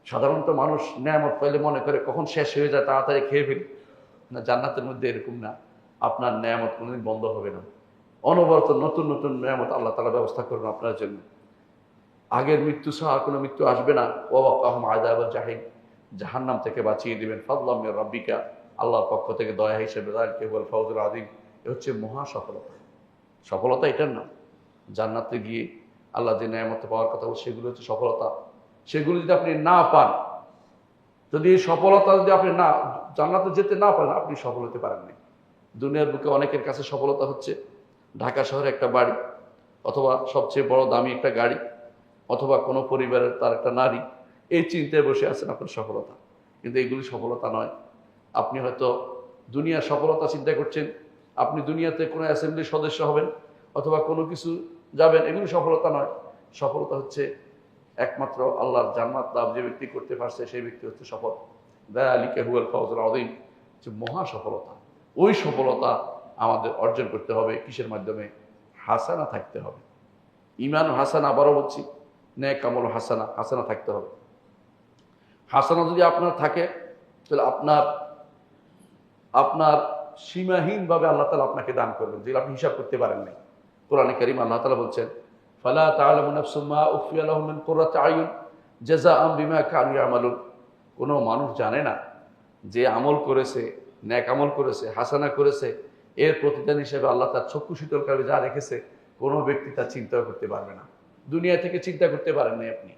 সাধারণত মানুষ নেয়ামত পাইলে মনে করে কখন শেষ হয়ে যায়, তাড়াতাড়ি খেয়ে ফেলি। না, জান্নাতের মধ্যে এরকম না। আপনার নেয়ামত কোনোদিন বন্ধ হবে না, অনবরত নতুন নতুন নেয়ামত আল্লাহ তাআলা ব্যবস্থা করবেন আপনার জন্য। আগের মৃত্যু ছাড়া কোনো মৃত্যু আসবে না। ওয়াকাহুম আযাবাল জাহিম, জাহান্নাম থেকে বাঁচিয়ে দিবেন। ফাদলাম মির রাব্বিকা, আল্লাহর পক্ষ থেকে দয়া হিসেবে। যালিকা হুয়াল ফাওজুল আযীম, এ হচ্ছে মহা সফলতা। সফলতা এটার না, জান্নাতে গিয়ে আল্লাহ যে নেয়ামত পাওয়ার কথা সেগুলো হচ্ছে সফলতা। সেগুলো যদি আপনি না পান, যদি এই সফলতা যদি আপনি না জান্নাতে যেতে না পারেন, আপনি সফল হতে পারেন না। দুনিয়ার বুকে অনেকের কাছে সফলতা হচ্ছে ঢাকা শহরে একটা বাড়ি, অথবা সবচেয়ে বড় দামি একটা গাড়ি, অথবা কোনো পরিবারের তার একটা নারী। এই চিন্তায় বসে আছেন আপনার সফলতা, কিন্তু এইগুলি সফলতা নয়। আপনি হয়তো দুনিয়ার সফলতা চিন্তা করছেন, আপনি দুনিয়াতে কোনো অ্যাসেম্বলির সদস্য হবেন অথবা কোনো কিছু যাবেন, এগুলি সফলতা নয়। সফলতা হচ্ছে একমাত্র আল্লাহর জান্নাত লাভ যে ব্যক্তি করতে পারছে সেই ব্যক্তি হচ্ছে সফল। যালিকা হুয়াল ফাওজুল আযীম, যে মহা সফলতা। ওই সফলতা আমাদের অর্জন করতে হবে কিসের মাধ্যমে? হাসানা থাকতে হবে। ইমান হাসানা, আবারও বলছি, নেক আমল হাসানা, হাসানা থাকতে হবে। হাসানা যদি আপনার থাকে তাহলে আপনার আপনার সীমাহীনভাবে আল্লাহ তাআলা আপনাকে দান করবেন, যেগুলো আপনি হিসাব করতে পারেন নাই। কোরআনে কারীম আল্লাহ তাআলা বলছেন, ফালা তা'লামু নাফসুম মা উখফিয়া লাহুম মিন কুররাতি আয়ুন জাযাআম বিমা কানু ইয়ামালুন। কোনো মানুষ জানে না যে আমল করেছে, নেক আমল করেছে, হাসানা করেছে, এর প্রতিদান হিসেবে আল্লাহ তার চক্ষু শীতলকারী যা রেখেছে, কোনো ব্যক্তি তা চিন্তা করতে পারবে না। দুনিয়া থেকে চিন্তা করতে পারেন নাই আপনি।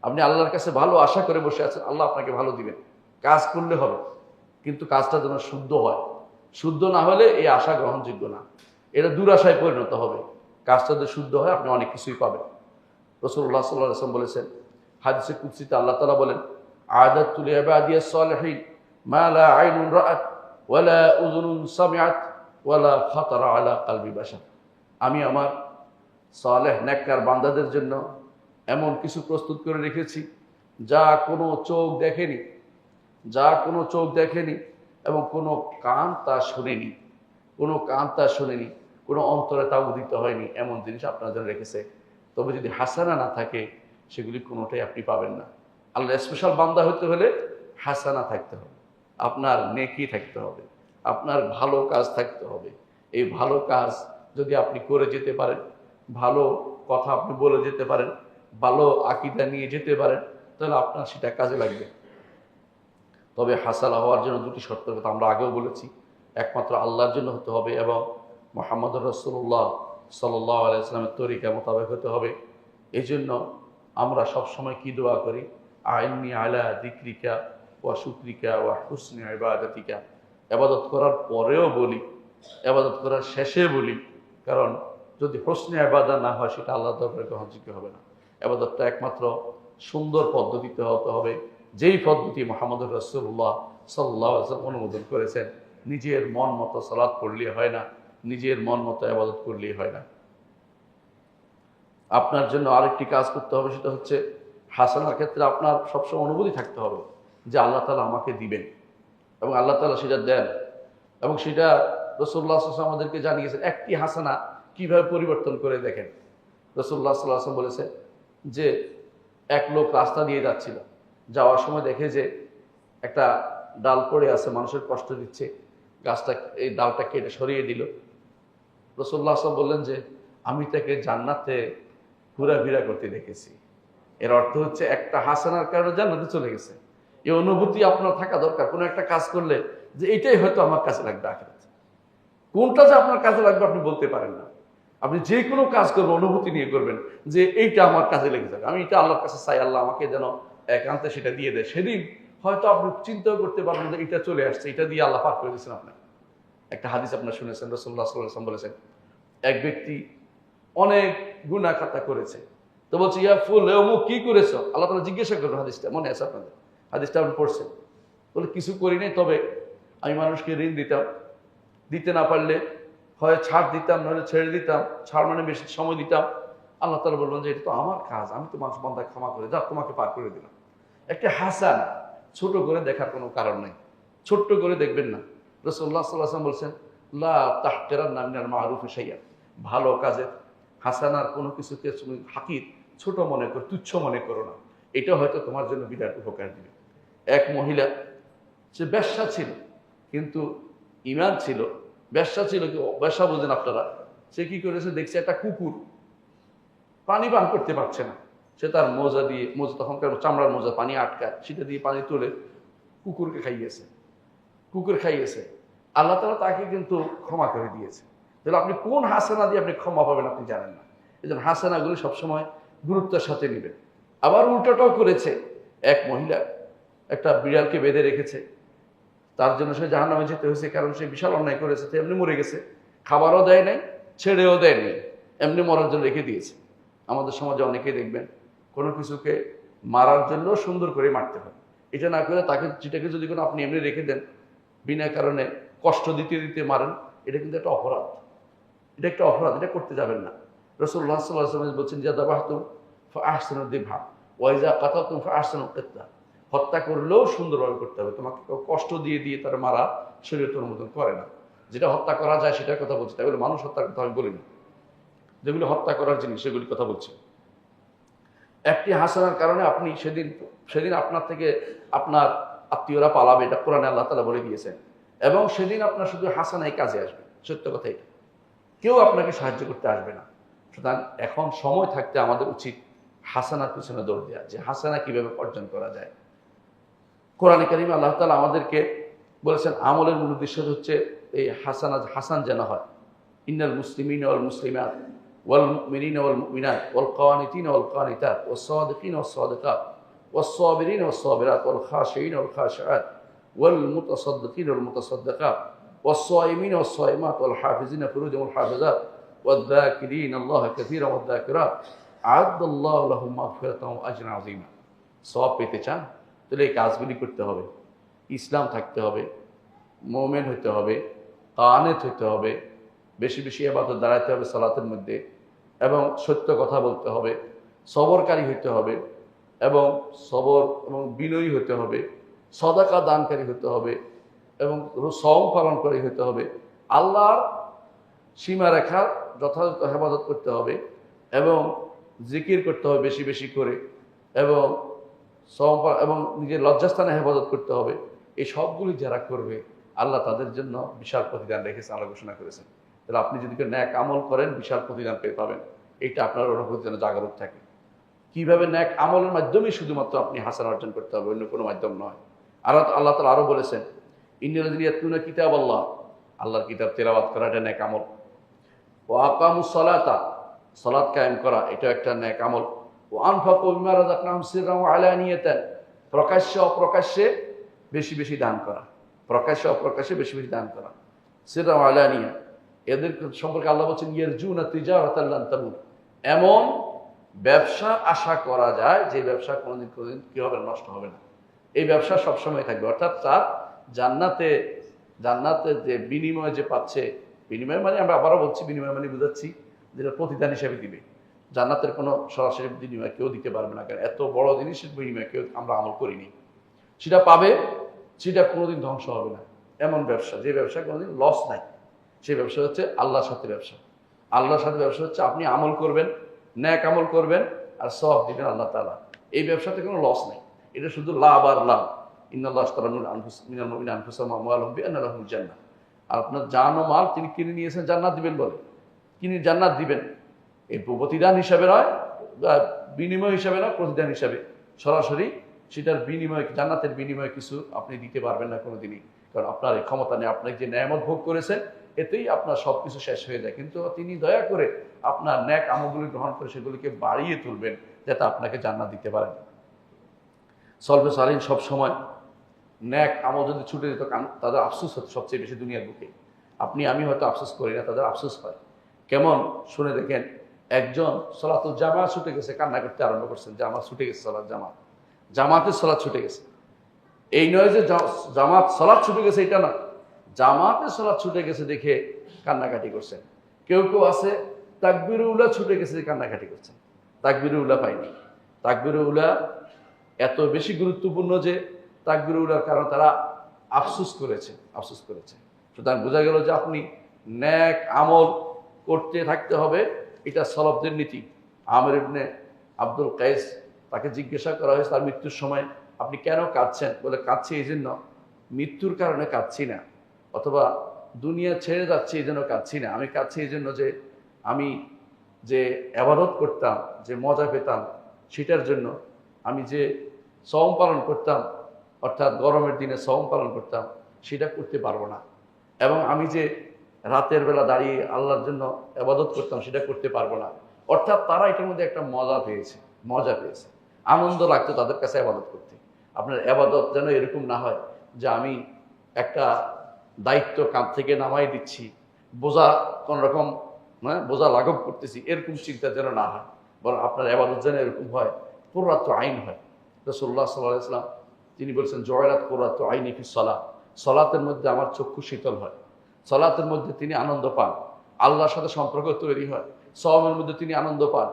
আপনি আল্লাহর কাছে ভালো আশা করে বসে আছেন, আল্লাহ আপনাকে ভালো দিবেন, কাজ করলে হবে, কিন্তু কাজটা যেন শুদ্ধ হয়। শুদ্ধ না হলে এই আশা গ্রহণযোগ্য না, এটা দুরাশায় পরিণত হবে। কাজটা যদি শুদ্ধ হয় আপনি অনেক কিছুই পাবেন। রাসূলুল্লাহ সাল্লাল্লাহু আলাইহি ওয়াসাল্লাম বলেছেন, হাদিসে কুদসিতে আল্লাহ তাআলা বলেন, আ'দাতু লিইবাদিয়াস সালিহিন মা লা আইনুন রাআত ওয়ালা উযুনুন সামিআত ওয়ালা খাতারা আলা কলবি বাশার। আমি আমার সালেহ নেককার বান্দাদের জন্য এমন কিছু প্রস্তুত করে রেখেছি যা কোনো চোখ দেখেনি, যা কোনো চোখ দেখেনি এবং কোনো কান তা শোনেনি, কোনো কান তা শোনেনি, কোনো অন্তরে তা উদিত হয়নি, এমন জিনিস আপনার জন্য রেখেছে। তবে যদি হাসানা না থাকে সেগুলি কোনোটাই আপনি পাবেন না। আল্লাহ স্পেশাল বান্দা হতে হলে হাসানা থাকতে হবে, আপনার নেকি থাকতে হবে, আপনার ভালো কাজ থাকতে হবে। এই ভালো কাজ যদি আপনি করে যেতে পারেন, ভালো কথা আপনি বলে যেতে পারেন, ভালো আকীদা নিয়ে যেতে পারেন, তাহলে আপনার সেটা কাজে লাগবে। তবে হাসানা হওয়ার জন্য দুটি শর্তের কথা আমরা আগেও বলেছি। একমাত্র আল্লাহর জন্য হতে হবে এবং মুহাম্মদুর রাসূলুল্লাহ সাল্লাল্লাহু আলাইহি ওয়াসাল্লামের তরিকা মোতাবেক হতে হবে। এই জন্য আমরা সবসময় কি দোয়া করি? আইন্নি আলা যিকরিকা ওয়া শুকরিকা ওয়া হুসনি ইবাদাতিকা। ইবাদত করার পরেও বলি, ইবাদত করার শেষে বলি, কারণ যদি হুসনি ইবাদত না হয় সেটা আল্লাহর দরবারে গ্রহণযোগ্য হবে না। ইবাদতটা একমাত্র সুন্দর পদ্ধতিতে হতে হবে, যেই পদ্ধতি মুহাম্মদুর রাসূলুল্লাহ সাল্লাল্লাহু আলাইহি ওয়াসাল্লাম অনুমোদন করেছেন। নিজের মন মতো সালাত পড়লে হয় না, নিজের মন মতো ইবাদত করলেই হয় না। আপনার জন্য আরেকটি কাজ করতে হবে, সেটা হচ্ছে হাসানার ক্ষেত্রে আপনার সবসময় অনুভূতি থাকতে হবে যে আল্লাহ তাআলা আমাকে দিবেন এবং আল্লাহ তাআলা সেটা দেন, এবং সেটা রাসূলুল্লাহ সাল্লাল্লাহু আলাইহি ওয়াসাল্লাম আমাদেরকে জানিয়েছেন। একটি হাসানা কিভাবে পরিবর্তন করে দেখেন। রাসূলুল্লাহ সাল্লাল্লাহু আলাইহি ওয়াসাল্লাম বলেছেন যে এক লোক রাস্তা দিয়ে যাচ্ছিল, যাওয়ার সময় দেখে যে একটা ডাল পড়ে আছে, মানুষের কষ্ট দিচ্ছে, গাছটা এই ডালটা কেটে সরিয়ে দিল। রাসূলুল্লাহ সাল্লাল্লাহু আলাইহি ওয়াসাল্লাম বললেন যে আমি তাকে জান্নাতে ঘোরাফেরা করতে দেখেছি। এর অর্থ হচ্ছে একটা হাসানার কারণে জান্নাতে চলে গেছে। এই অনুভূতি আপনার থাকা দরকার। কোনো একটা কাজ করলে যে এটাই হয়তো আমার কাছে লাগবে আখিরাতে, কোনটা যে আপনার কাজে লাগবে আপনি বলতে পারেন না। আপনি যে কোনো কাজ করবেন অনুভূতি নিয়ে করবেন যে এইটা আমার কাজে লেগে যাবে, আমি এটা আল্লাহর কাছে চাই, আল্লাহ আমাকে যেন একান্তে সেটা দিয়ে দেয়। সেদিন হয়তো আপনি চিন্তাও করতে পারবেন যে এটা চলে আসছে, এটা দিয়ে আল্লাহ পাক করে দিয়েছেন আপনার। একটা হাদিস আপনার শুনেছেন, রাসূলুল্লাহ সাল্লাল্লাহু আলাইহি ওয়াসাল্লাম বলেছেন, এক ব্যক্তি অনেক গুনাহ খাতা করেছে, তো বলছে ইয়া ফুল অমুক কি করেছো? আল্লাহ তাআলা জিজ্ঞাসা করবেন, হাদিসটা মনে আছে আপনাদের? হাদিসটা আপনি পড়ছেন? বলে কিছু করি নাই, তবে আমি মানুষকে ঋণ দিতাম, দিতে না পারলে হয় ছাড় দিতাম, নইলে ছেড়ে দিতাম, ছাড় মানে বেশি সময় দিতাম। আল্লাহ তাআলা বলবেন যে এটা তো আমার কাজ, আমি তো মানুষ বান্দা ক্ষমা করে যা তোমাকে পার করে দিলাম। একটা হাসান ছোট করে দেখার কোনো কারণ নেই, ছোট্ট করে দেখবেন না। রাসূলুল্লাহ সাল্লাল্লাহু আলাইহি ওয়াসাল্লাম বলছেন লা তাহকিরান্না মিনাল মা'রুফি শাইআন। ভালো কাজের হাসানার কোনো কিছুকে তুমি হাকির ছোট মনে করো, তুচ্ছ মনে করো না, এটা হয়তো তোমার জন্য বিরাট উপকার দিবে। এক মহিলা, সে বেশ্যা ছিল কিন্তু ঈমান ছিল, বেশ্যা ছিল কি বেশ্যা বোঝেন আপনারা, সে কি করেছে, দেখছে একটা কুকুর পানি পান করতে পারছে না, সে তার মোজা দিয়ে, মোজা তখনকার চামড়ার মোজা, পানি আটকায়, সেটা দিয়ে পানি তুলে কুকুরকে খাইয়েছে। কুকুর খাইয়েছে, আল্লাহ তাআলা তাকে কিন্তু ক্ষমা করে দিয়েছে। তাহলে আপনি কোন হাসানা দিয়ে আপনি ক্ষমা পাবেন আপনি জানেন না। এই জন্য হাসানাগুলি সবসময় গুরুত্বের সাথে নেবেন। আবার উল্টোটাও করেছে, এক মহিলা একটা বিড়ালকে বেঁধে রেখেছে, তার জন্য সে জাহান্নামে যেতে হয়েছে, কারণ সে বিশাল অন্যায় করেছে, তো এমনি মরে গেছে, খাবারও দেয় নাই, ছেড়েও দেয়নি, এমনি মরার জন্য রেখে দিয়েছে। আমাদের সমাজে অনেকেই দেখবেন কোনো কিছুকে মারার জন্য সুন্দর করে মারতে হয়, এটা না করে তাকে যেটাকে যদি কোনো আপনি এমনি রেখে দেন, বিনা কারণে কষ্ট দিতে দিতে মারেন, এটা কিন্তু একটা অপরাধ, এটা একটা অপরাধ, এটা করতে যাবেন না। রাসূলুল্লাহ সাল্লাল্লাহু আলাইহি ওয়াসাল্লাম বলছেন যে যাবাহতুম ফাআহসিনু যিবহা ওয়া ইযা কাতালতুম ফাআহসিনুল কিতলা। হত্যা করলেও সুন্দরভাবে করতে হবে। তোমাকে কেউ কষ্ট দিয়ে দিয়ে তার মারা শরীয়তের অনুমোদন করে না। যেটা হত্যা করা যায় সেটার কথা বলছি, তাই বলে মানুষ হত্যার কথা আমি বলিনি। যেগুলো হত্যা করার জিনিস সেগুলির কথা বলছি। একটি হাসানার কারণে আপনি সেদিন আপনার থেকে আপনার আত্মীয়রা পালাবে, এটা কোরআনে আল্লাহ তাআলা বলে দিয়েছেন। এবং সেদিন আপনার শুধু হাসানাই কাজে আসবে, সত্য কথা এটা। কেউ আপনাকে সাহায্য করতে আসবে না। সুতরাং এখন সময় থাকতে আমাদের উচিত হাসানার পিছনে দৌড় দেওয়া, যে হাসানা কিভাবে অর্জন করা যায়। কোরআনে কারিমে আল্লাহ তাআলা আমাদেরকে বলেছেন আমলের মূল উদ্দেশ্য হচ্ছে এই হাসান যেন হয়। ইন্নাল মুসলিমিনা ওয়াল মুসলিমাত ওয়াল মুমিনিনা ওয়াল মুমিনাত ওয়াল কানিতিনা ওয়াল কানিতাত ওয়াস সাদিকিনা ওয়াস সাদিকাত ওয়াস সাবিরিনা ওয়াস সাবিরাত ওয়াল খাশিঈনা ওয়াল খাশিআত ওয়াল মুতাসাদ্দিকিনা ওয়াল মুতাসাদ্দিকাত ওয়াস সাইমিনা ওয়াস সাইমাত ওয়াল হাফিজিনা ফুরুজাহুম ওয়াল হাফিজাত ওয়াল যাকিরিনা আল্লাহা কাসীরান ওয়াল যাকিরাত আ'আদ্দাল্লাহু লাহুম মাগফিরাতান ওয়া আজরান আযীমা। সওয়াব পেতে চান তাহলে এই কাজগুলি করতে হবে। ইসলাম থাকতে হবে, মুমিন হতে হবে, কানেত হতে হবে, বেশি বেশি ইবাদত দাঁড়াতে হবে সালাতের মধ্যে, এবং সত্য কথা বলতে হবে, সবরকারী হতে হবে, এবং সবর এবং বিনয়ী হতে হবে, সদাকা দানকারী হতে হবে, এবং সওম পালনকারী হতে হবে, আল্লাহর সীমারেখার যথাযথ হেফাজত করতে হবে, এবং জিকির করতে হবে বেশি বেশি করে, এবং এবং নিজের লজ্জাস্থানে হেফাজত করতে হবে। এই সবগুলি যারা করবে আল্লাহ তাদের জন্য বিশাল প্রতিদান রেখেছে, আল্লাহ ঘোষণা করেছেন। তাহলে আপনি যদি ন্যাক আমল করেন বিশাল প্রতিদান পেয়ে পাবেন, এটা আপনার অনুভূতি যেন জাগরুক থাকে। কিভাবে ন্যাক আমলের মাধ্যমেই শুধুমাত্র আপনি হাসান অর্জন করতে হবে, অন্য কোনো মাধ্যম নয়। আর আল্লাহ তাআলা আরো বলেছেন ইন্নাল্লাযীনা ইয়াতলুনা কিতাবাল্লাহ, আল্লাহর কিতাব তেলাওয়াত করা এটা ন্যাক আমল। ওয়া আকামুস সালাতা, সালাত কায়েম করা এটা একটা ন্যাক আমল। ওয়া আনফাকু মিম্মা রাযাকনাহুম সিররান ওয়া আলানিয়াতান, প্রকাশ্যে অপ্রকাশ্যে বেশি বেশি দান করা, প্রকাশ্যে অপ্রকাশ্যে বেশি বেশি দান করা। সিররান ওয়া আলানিয়া, এদের সম্পর্কে আল্লাহ বলছেন ইয়ারজুনা তিজারাতান লান তাবুর, এমন ব্যবসা আশা করা যায় যে ব্যবসা কোনোদিন কি হবে, নষ্ট হবে না। এই ব্যবসা সবসময় থাকবে। অর্থাৎ তার জান্নাতে যে বিনিময় যে পাচ্ছে, বিনিময় মানে আমরা আবারও বলছি, বিনিময় মানে বুঝাচ্ছি যেটা প্রতিদান হিসেবে দিবে। জান্নাতের কোনো সরাসরি বিনিময় কেউ দিতে পারবে না, কারণ এত বড় জিনিসের বিনিময় কেউ আমরা আমল করিনি। সেটা পাবে, সেটা কোনোদিন ধ্বংস হবে না। এমন ব্যবসা, যে ব্যবসা কোনোদিন লস নাই, সেই ব্যবসা হচ্ছে আল্লাহর সাথে ব্যবসা। আল্লাহর সাথে ব্যবসা হচ্ছে আপনি আমল করবেন, ন্যাক আমল করবেন, আর সওয়াব দিবেন আল্লাহ তাআলা। এই ব্যবসাতে কোনো লস নাই, এটা শুধু লাভ আর লাভ। ইন্নাল্লাহ আশতারা মিনাল মুমিনিনা আনফুসাহুম ওয়া আমওয়ালাহুম বিআন্না লাহুমুল জান্নাহ। আর আপনার জান ও মাল তিনি কিনে নিয়েছেন, জান্নাত দিবেন বলে, কিনে জান্নাত দিবেন। এই প্রতিদান হিসাবে নয়, বিনিময় হিসাবে নয়, প্রতিদান হিসাবে সরাসরি সেটার বিনিময়, জান্নাতের বিনিময়ে কিছু আপনি দিতে পারবেন না কোনোদিনই, কারণ আপনার এই ক্ষমতা নেই। আপনাকে যে নেয়ামত ভোগ করেছেন এতেই আপনার সব কিছু শেষ হয়ে যায়। কিন্তু তিনি দয়া করে আপনার ন্যাক আমলগুলি গ্রহণ করে সেগুলিকে বাড়িয়ে তুলবেন, যাতে আপনাকে জান্নাত দিতে পারেন। সলফে সালিহিন সবসময় ন্যাক আমল যদি ছুটে যেত, তাদের আফসোস হতো সবচেয়ে বেশি দুনিয়ার বুকে। আপনি আমি হয়তো আফসোস করি না, তাদের আফসোস হয়। কেমন শুনে দেখেন, একজন সলাতুল জামা ছুটে গেছে, কান্না করতে আরম্ভ করছেন যে আমার ছুটে গেছে সলাৎ জামাতের সলাৎ ছুটে গেছে। এই নয় যে জামাত সলাৎ ছুটে গেছে, এটা না, জামাতের সলাৎ ছুটে গেছে দেখে কান্নাকাটি করছেন। কেউ কেউ আছে তাকবীরে উলা ছুটে গেছে, কান্নাকাটি করছেন, তাকবীরে উলা পায়নি। তাকবীরে উলা এত বেশি গুরুত্বপূর্ণ যে তাকবীরে উলার কারণে তারা আফসোস করেছে। সুতরাং বোঝা গেল যে আপনি ন্যাক আমল করতে থাকতে হবে, এটা সলফদের নীতি। আমির ইবনে আব্দুল কায়েস, তাকে জিজ্ঞাসা করা হয়েছে তার মৃত্যুর সময়, আপনি কেন কাঁদছেন? বলে, কাঁদছি এই জন্য, মৃত্যুর কারণে কাঁদছি না, অথবা দুনিয়া ছেড়ে যাচ্ছে এই জন্য কাঁদছি না। আমি কাঁদছি এই জন্য যে আমি যে ইবাদত করতাম, যে মজা পেতাম, সেটার জন্য। আমি যে সওম পালন করতাম, অর্থাৎ গরমের দিনে সওম পালন করতাম, সেটা করতে পারবো না। এবং আমি যে রাতের বেলা দাঁড়িয়ে আল্লাহর জন্য ইবাদত করতাম, সেটা করতে পারবো না। অর্থাৎ তারা এটার মধ্যে একটা মজা পেয়েছে, আনন্দ লাগতো তাদের কাছে ইবাদত করতে। আপনার ইবাদত যেন এরকম না হয় যে আমি একটা দায়িত্ব কাঁধ থেকে নামাই দিচ্ছি, বোঝা কোন রকম বোঝা লাঘব করতেছি, এরকম চিন্তা যেন না হয়। বরং আপনার ইবাদত যেন এরকম হয়, কুররাতু আইন হয়। রাসূলুল্লাহ সাল্লাল্লাহু আলাইহি ওয়াসাল্লাম তিনি বলছেন, জয়রাত কুররাতু আইনি ফিস সালাহ, সালাতের মধ্যে আমার চক্ষু শীতল হয়, সালাতের মধ্যে তিনি আনন্দ পান, আল্লাহর সাথে সম্পর্ক তৈরি হয়। সওমের মধ্যে তিনি আনন্দ পান।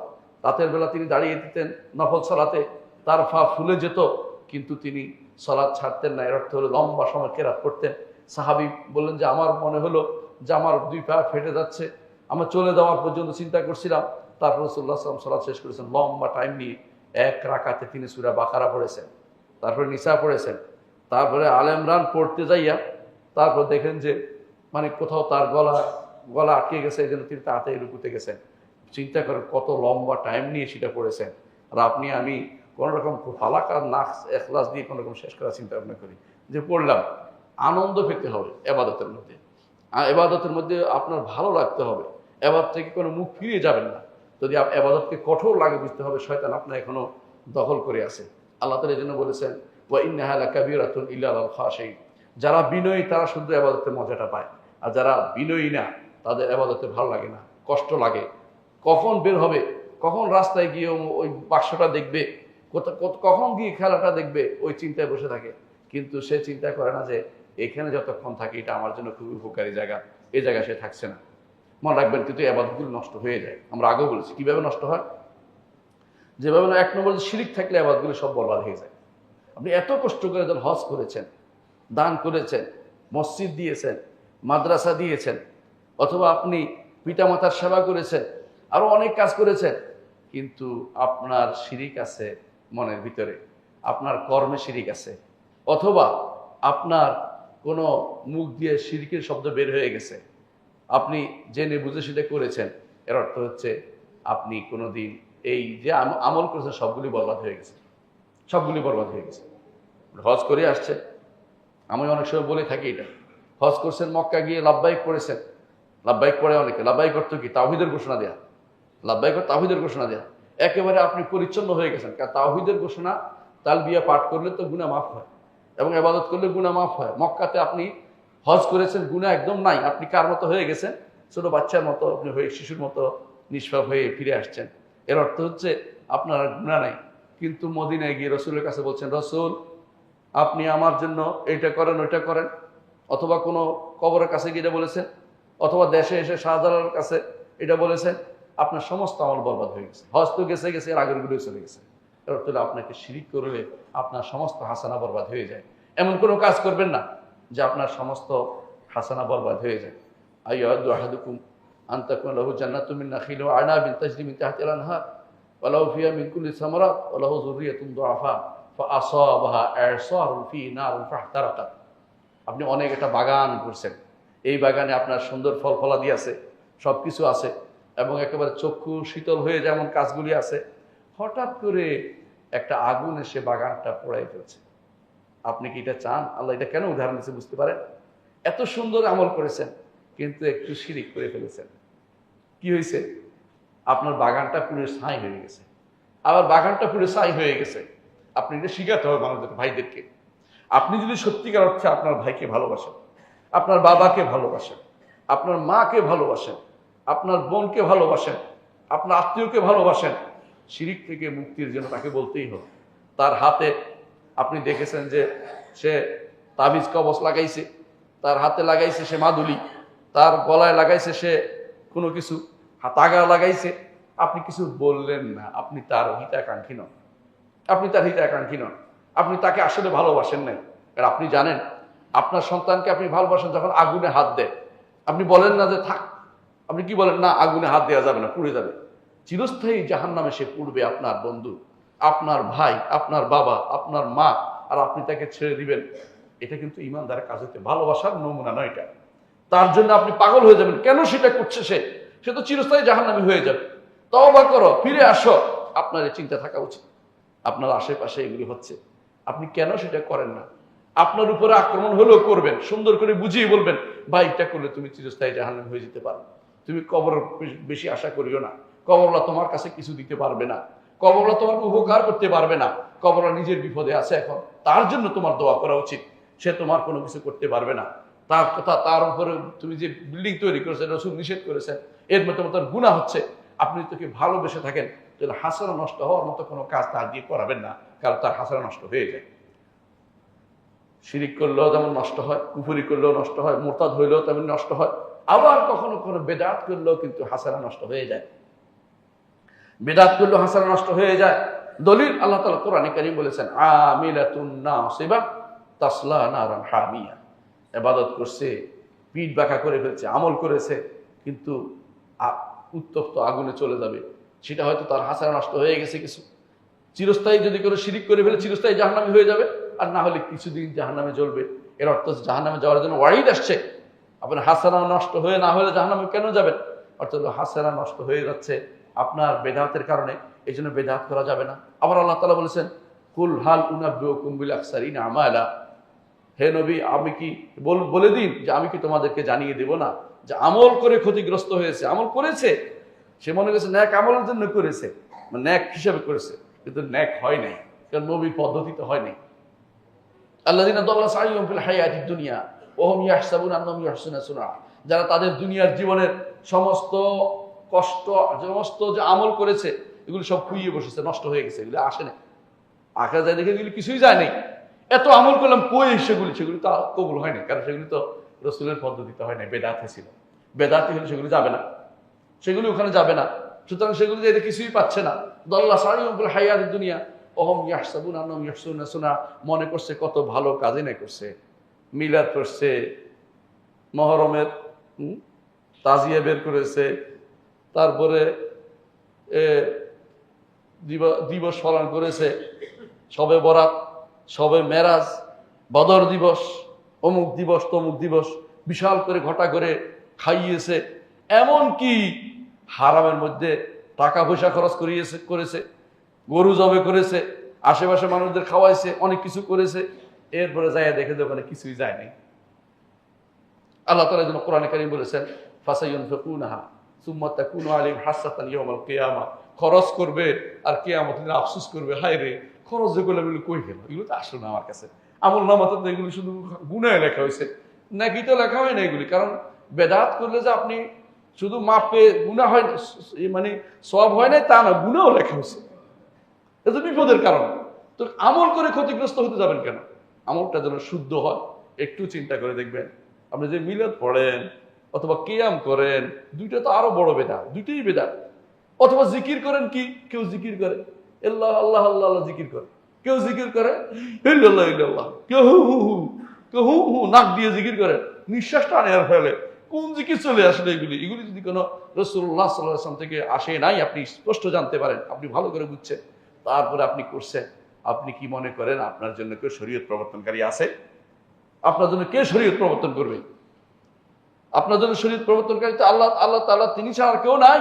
রাতের বেলা তিনি দাঁড়িয়ে দিতেন নফল সালাতে, তার পা ফুলে যেত, কিন্তু তিনি সালাত ছাড়তেন না। এর অর্থ হলো লম্বা সময় কেরাত করতেন। সাহাবী বললেন যে আমার মনে হলো যে আমার 2 পা ফেটে যাচ্ছে, আমার চলে যাওয়ার পর্যন্ত চিন্তা করছিলাম। তারপর রাসূলুল্লাহ সাল্লাল্লাহু আলাইহি ওয়াসাল্লাম সালাত শেষ করেছেন, লম্বা টাইম নিয়ে এক রাকাতে তিনি সূরা বাকারা পড়েছেন, তারপরে নিসা পড়েছেন, তারপরে আলে ইমরান পড়তে যাইয়া তারপর দেখেন যে মানে কোথাও তার গলা আটকে গেছে, এই জন্য তিনি তাড়াতাড়ি রুকুতে গেছেন। চিন্তা করেন কত লম্বা টাইম নিয়ে সেটা পড়েছেন। আর আপনি আমি কোনোরকম ফালাক আর নাস এখলাস দিয়ে কোনোরকম শেষ করার চিন্তা ভাবনা করি যে পড়লাম। আনন্দ পেতে হবে এবাদতের মধ্যে, এবাদতের মধ্যে আপনার ভালো লাগতে হবে। এবাদত থেকে কোনো মুখ ফিরিয়ে যাবেন না। যদি এবাদতকে কঠোর লাগে বুঝতে হবে শয়তান আপনার এখনো দখল করে আছে। আল্লাহ তাআলা এই জন্য বলেছেন ওয়া ইন্নাহা লাকাবীরাতুন ইল্লা আলাল খাশিঈন, যারা বিনয়ী তারা শুধু এবাদতের মজাটা পায়, আর যারা বিনয়ী না তাদের এবাদতে ভালো লাগে না, কষ্ট লাগে। কখন বের হবে, কখন রাস্তায় গিয়ে ওই বাক্সটা দেখবে, কখন গিয়ে খেলাটা দেখবে, ওই চিন্তায় বসে থাকে। কিন্তু সে চিন্তা করে না যে এখানে যতক্ষণ থাকে এটা আমার জন্য খুবই উপকারী জায়গা, এই জায়গায় সে থাকছে না। মনে রাখবেন কিন্তু এবাদতগুলো নষ্ট হয়ে যায়। আমরা আগেও বলেছি কিভাবে নষ্ট হয়। যেভাবে না, 1 নম্বর শিরিক থাকলে এবাদতগুলো সব বরবাদ হয়ে যায়। আপনি এত কষ্ট করে যখন হজ করেছেন, দান করেছেন, মসজিদ দিয়েছেন, মাদ্রাসা দিয়েছেন, অথবা আপনি পিতামাতার সেবা করেছেন, আরো অনেক কাজ করেছেন, কিন্তু আপনার শিরিক আছে মনের ভিতরে, আপনার কর্মে শিরিক আছে, অথবা আপনার কোনো মুখ দিয়ে শিরিকের শব্দ বের হয়ে গেছে, আপনি জেনে বুঝে সেটা করেছেন, এর অর্থ হচ্ছে আপনি কোনোদিন এই যে আমল করেছেন সবগুলি বরবাদ হয়ে গেছে, সবগুলি বরবাদ হয়ে গেছে। হজ করে আসছে, আমি অনেক সময় বলে থাকি এটা, হজ করছেন, মক্কা গিয়ে লাব্বাইক পড়েছেন, লাব্বাইক পড়ে অনেকে, লাব্বাইক অর্থ কি? তাওহীদের ঘোষণা দেয়া। লাব্বাইক তাওহীদের ঘোষণা দেয়া, একেবারে আপনি পরিচ্ছন্ন হয়ে গেছেন। কারণ তাওহীদের ঘোষণা তালবিয়া পাঠ করলে তো গুনাহ মাফ হয়, এবং ইবাদত করলে গুনাহ মাফ হয়। মক্কাতে আপনি হজ করেছেন, গুনাহ একদম নাই, আপনি কার মতো হয়ে গেছেন? ছোট বাচ্চার মতো আপনি হয়ে, শিশুর মতো নিষ্পাপ হয়ে ফিরে আসছেন। এর অর্থ হচ্ছে আপনার গুনাহ নাই। কিন্তু মদিনায় গিয়ে রসুলের কাছে বলছেন, রসুল আপনি আমার জন্য এইটা করেন, ওইটা করেন, অথবা কোনো কবরের কাছে গিয়ে এটা বলেছেন, অথবা দেশে এসে শাহজালালের কাছে এটা বলেছেন, আপনার সমস্ত আমল বরবাদ হয়ে গেছে। হজ তো গেছে গেছে, এর আগের গুলোই চলে গেছে। এর অর্থ হলো আপনাকে শিরিক করলে আপনার সমস্ত হাসানা বরবাদ হয়ে যায়। এমন কোনো কাজ করবেন না যে আপনার সমস্ত হাসানা বরবাদ হয়ে যায়। আইয়াদু আহাদুকুম আন তাকুনা লাহু জান্নাতুম মিন নাখিলিন ওয়া আনাবিন তাজরি মিন তাহতিহা আল-আনহার ওয়া লাহু ফিহা মিন কুল্লি সামারাত ওয়া লাহু যুররিয়াতুন দুআফা ফাআসাবাহা ইরসারুন ফি নারিন ফাহতারাকাত। আপনি অনেক একটা বাগান করছেন, এই বাগানে আপনার সুন্দর ফল ফলাদি আছে, সব কিছু আছে, এবং একেবারে চক্ষু শীতল হয়ে যেমন কাজগুলি আছে, হঠাৎ করে একটা আগুন এসে বাগানটা পোড়াই ফেলছে। আপনি কি এটা চান? আল্লাহ এটা কেন উদাহরণ দিচ্ছে বুঝতে পারেন? এত সুন্দর আমল করেছেন, কিন্তু একটু শিরিক করে ফেলেছেন। কি হয়েছে? আপনার বাগানটা পুরো ছাই হয়ে গেছে। আবার বাগানটা পুরো ছাই হয়ে গেছে, আপনি এটা শিখাতে হবে মানুষদের, ভাইদেরকে। আপনি যদি সত্যিকার অর্থে আপনার ভাইকে ভালোবাসেন, আপনার বাবাকে ভালোবাসেন, আপনার মাকে ভালোবাসেন, আপনার বোনকে ভালোবাসেন, আপনার আত্মীয়কে ভালোবাসেন, শিরিক থেকে মুক্তির জন্য তাকে বলতেই হবে। তার হাতে আপনি দেখেছেন যে সে তাবিজ কবচ লাগাইছে, তার হাতে লাগাইছে সে মাদুলি, তার গলায় লাগাইছে সে কোনো কিছু, তাগা লাগাইছে, আপনি কিছু বললেন না। আপনি তার হিতাকাঙ্ক্ষী নন, আপনি তার হিতাকাঙ্ক্ষী নন, আপনি তাকে আসলে ভালোবাসেন নাই। আর আপনি জানেন আপনার সন্তানকে আপনি ভালোবাসেন যখন আগুনে হাত দেয়, আপনি বলেন না যে থাক, আপনি কি বলেন? না, আগুনে হাত দেওয়া যাবে না, পুড়ে যাবে, চিরস্থায়ী জাহান্নামে সে পড়বে। আপনার বন্ধু, আপনার ভাই, আপনার বাবা, আপনার মা, আর আপনি তাকে ছেড়ে দিবেন। এটা কিন্তু ইমানদারের কাজ হতে ভালোবাসার নমুনা নয় এটা। তার জন্য আপনি পাগল হয়ে যাবেন, কেন সেটা করছে সে তো চিরস্থায়ী জাহান্নামী হয়ে যাবে। তওবা করো, ফিরে আসো। আপনার এই চিন্তা থাকা উচিত। আপনার আশেপাশে এগুলি হচ্ছে, আপনি কেন সেটা করেন না? আপনার উপরে আক্রমণ হলেও করবেন, সুন্দর করে বুঝিয়ে বলবেন, ভাই এটা করলে তুমি চিরস্থায়ী জাহান্নামী হয়ে যেতে পারো। তুমি কবর বেশি আশা করিও না, কবরওয়ালা তোমার কাছে কিছু দিতে পারবে না, কবরওয়ালা তোমার উপকার করতে পারবে না, কবরওয়ালা নিজের বিপদে আছে এখন, তার জন্য তোমার দোয়া করা উচিত। সে তোমার কোনো কিছু করতে পারবে না। তার কথা, তার উপরে তুমি যে বিল্ডিং তৈরি করেছেন, রাসূল নিষেধ করেছেন, এর মতো তার গুনাহ হচ্ছে। আপনি তোকে ভালোবেসে থাকেন, তাহলে হাসানা নষ্ট হওয়ার মতো কোনো কাজ তার দিয়ে করাবেন না, কারণ তার হাসানা নষ্ট হয়ে যায়। শিরিক করলেও যেমন নষ্ট হয়, কুফরি করলেও নষ্ট হয়, মুরতাদ হইলেও তেমন নষ্ট হয়। আবার কখনো কোনো বেদাত করলেও কিন্তু হাসানা নষ্ট হয়ে যায়। বেদাত করলেও হাসানা নষ্ট হয়ে যায়, দলিল আল্লাহ তাআলা কোরআনে কারীম বলেছেন, আমিলাতুন নাসিবা তাসলা নারান হামিয়া। ইবাদত করছে, পিঠ বাঁকা করে ফেলছে, আমল করেছে, কিন্তু উত্তপ্ত আগুনে চলে যাবে। সেটা হয়তো তার হাসানা নষ্ট হয়ে গেছে কিছু। চিরস্থায়ী যদি কোনো শিরিক করে ফেলে চিরস্থায়ী জাহান্নামী হয়ে যাবে, আর না হলে কিছুদিন জাহান্নামে জ্বলবে। এর অর্থ জাহান্নামে যাওয়ার জন্য ওয়াইড আসছে। আপনার হাসানা নষ্ট হয়ে না হলে জাহান্নামে কেন যাবেন? অর্থাৎ হাসানা নষ্ট হয়ে যাচ্ছে আপনার বেদাতের কারণে, এই জন্য বেদাত করা যাবে না। আবার আল্লাহ তাআলা বলেছেন, কুল হাল উনাব্বিউকুম বিল আকসারিনা আমালা। হে নবী, আমি কি বলে দিন যে আমি কি তোমাদেরকে জানিয়ে দেব না যে আমল করে ক্ষতিগ্রস্ত হয়েছে, আমল করেছে, সে মনে করছে ন্যাক আমলের জন্য করেছে, মানে ন্যাক হিসাবে করেছে, কিন্তু ন্যাক হয় নাই, কারণ নবীর পদ্ধতিতে হয় নাই। আল্লাযীনা দাল্লা সাইয়ুহুম ফিল হায়াতিদ দুনিয়া ওয়া হুম ইয়াহসাবুনা আন্নাহুম ইউহসিনুনা সুনআ। যারা তাদের দুনিয়ার জীবনের সমস্ত কষ্ট, সমস্ত যে আমল করেছে, এগুলো সব খুইয়ে বসেছে, নষ্ট হয়ে গেছে, এগুলো আসে না। আখেরাতে যায় দেখে এগুলো কিছুই যায় নাই। এত আমল করলাম, কই সেগুলি তো কবুল হয় না, কারণ সেগুলি তো রাসূলের পদ্ধতিতে হয় না, বেদাতে ছিল। বেদাতি হলে সেগুলি যাবে না, সেগুলি ওখানে যাবে না। সুতরাং সেগুলি যে কিছুই পাচ্ছে না। দাল্লা সাইয়ুহুম ফিল হায়াতিদ দুনিয়া ওয়া হুম ইয়াহসাবুনা আন্নাহুম ইউহসিনুনা সুনআ। মনে করছে কত ভালো কাজই না করছে, মিলাদ করছে, মহরমের তাজিয়া বের করেছে, তারপরে দিবস পালন করেছে, শবে বরাত, শবে মেরাজ, বদর দিবস, অমুক দিবস তমুক দিবস, বিশাল করে ঘটা করে খাইয়েছে। এমন কি হারামের মধ্যে টাকা পয়সা খরচ করেছে, গরু জবে করেছে, আশেপাশে মানুষদের খাওয়াইছে, অনেক কিছু করেছে। এরপরে যাইয়া দেখে যে ওখানে কিছুই যায় নাই। আল্লাহ তাআলা যেন কোরআনে কারীম বলেছেন, ফাসায়ুনফিকুনাহা সুম্মা তাকুনু আলাইহিম হাসরাতান ইয়াউমাল কিয়ামা। খরচ করবে আর কিয়ামতের দিন আফসোস করবে, হায় রে খরচ যেগুলো এগুলো কই গেল, এগুলো তো আসলো না আমার কাছে। আমল নামাতে তো এগুলি শুধু গুনাহে লেখা হয়েছে, নাকি তো লেখা হয় না এগুলি। কারণ বেদাত করলে যে আপনি শুধু মাপে গুনাহ হয়, মানে সওয়াব হয় না তা না, গুনাহও লেখা হয়েছে। এটা বিপদের কারণ। তো আমল করে ক্ষতিগ্রস্ত হতে যাবেন কেন? আমলটা যেন শুদ্ধ হয়, একটু চিন্তা করে দেখবেন। আপনি যে মিলাদ পড়েন অথবা কিয়াম করেন, দুইটা তো আরো বড় বেদাত, দুইটাই বেদাত। অথবা জিকির করেন, কি কেউ জিকির করে আল্লাহ আল্লাহ আল্লাহ আল্লাহ জিকির করে, কেউ জিকির করে ইল্লাল্লাহ ইল্লাল্লাহ, কেউ হু হু হু, কেউ হু হু নাক দিয়ে জিকির করে, নিঃশ্বাস টানে আর ফেলে। কোন জিকির চলে আসলে এগুলি যদি কোনো রাসূলুল্লাহ সাল্লাল্লাহু আলাইহি ওয়াসাল্লাম থেকে আসে নাই, আপনি স্পষ্ট জানতে পারেন, আপনি ভালো করে বুঝছেন, তারপরে আপনি করছেন, আপনি কি মনে করেন আপনার জন্য কেউ শরীয়ত প্রবর্তনকারী আছে? আপনার জন্য কে শরীয়ত প্রবর্তন করবে? আপনার জন্য শরীয়ত প্রবর্তনকারী তো আল্লাহ তাআলা, তিনি ছাড়া কেউ নাই,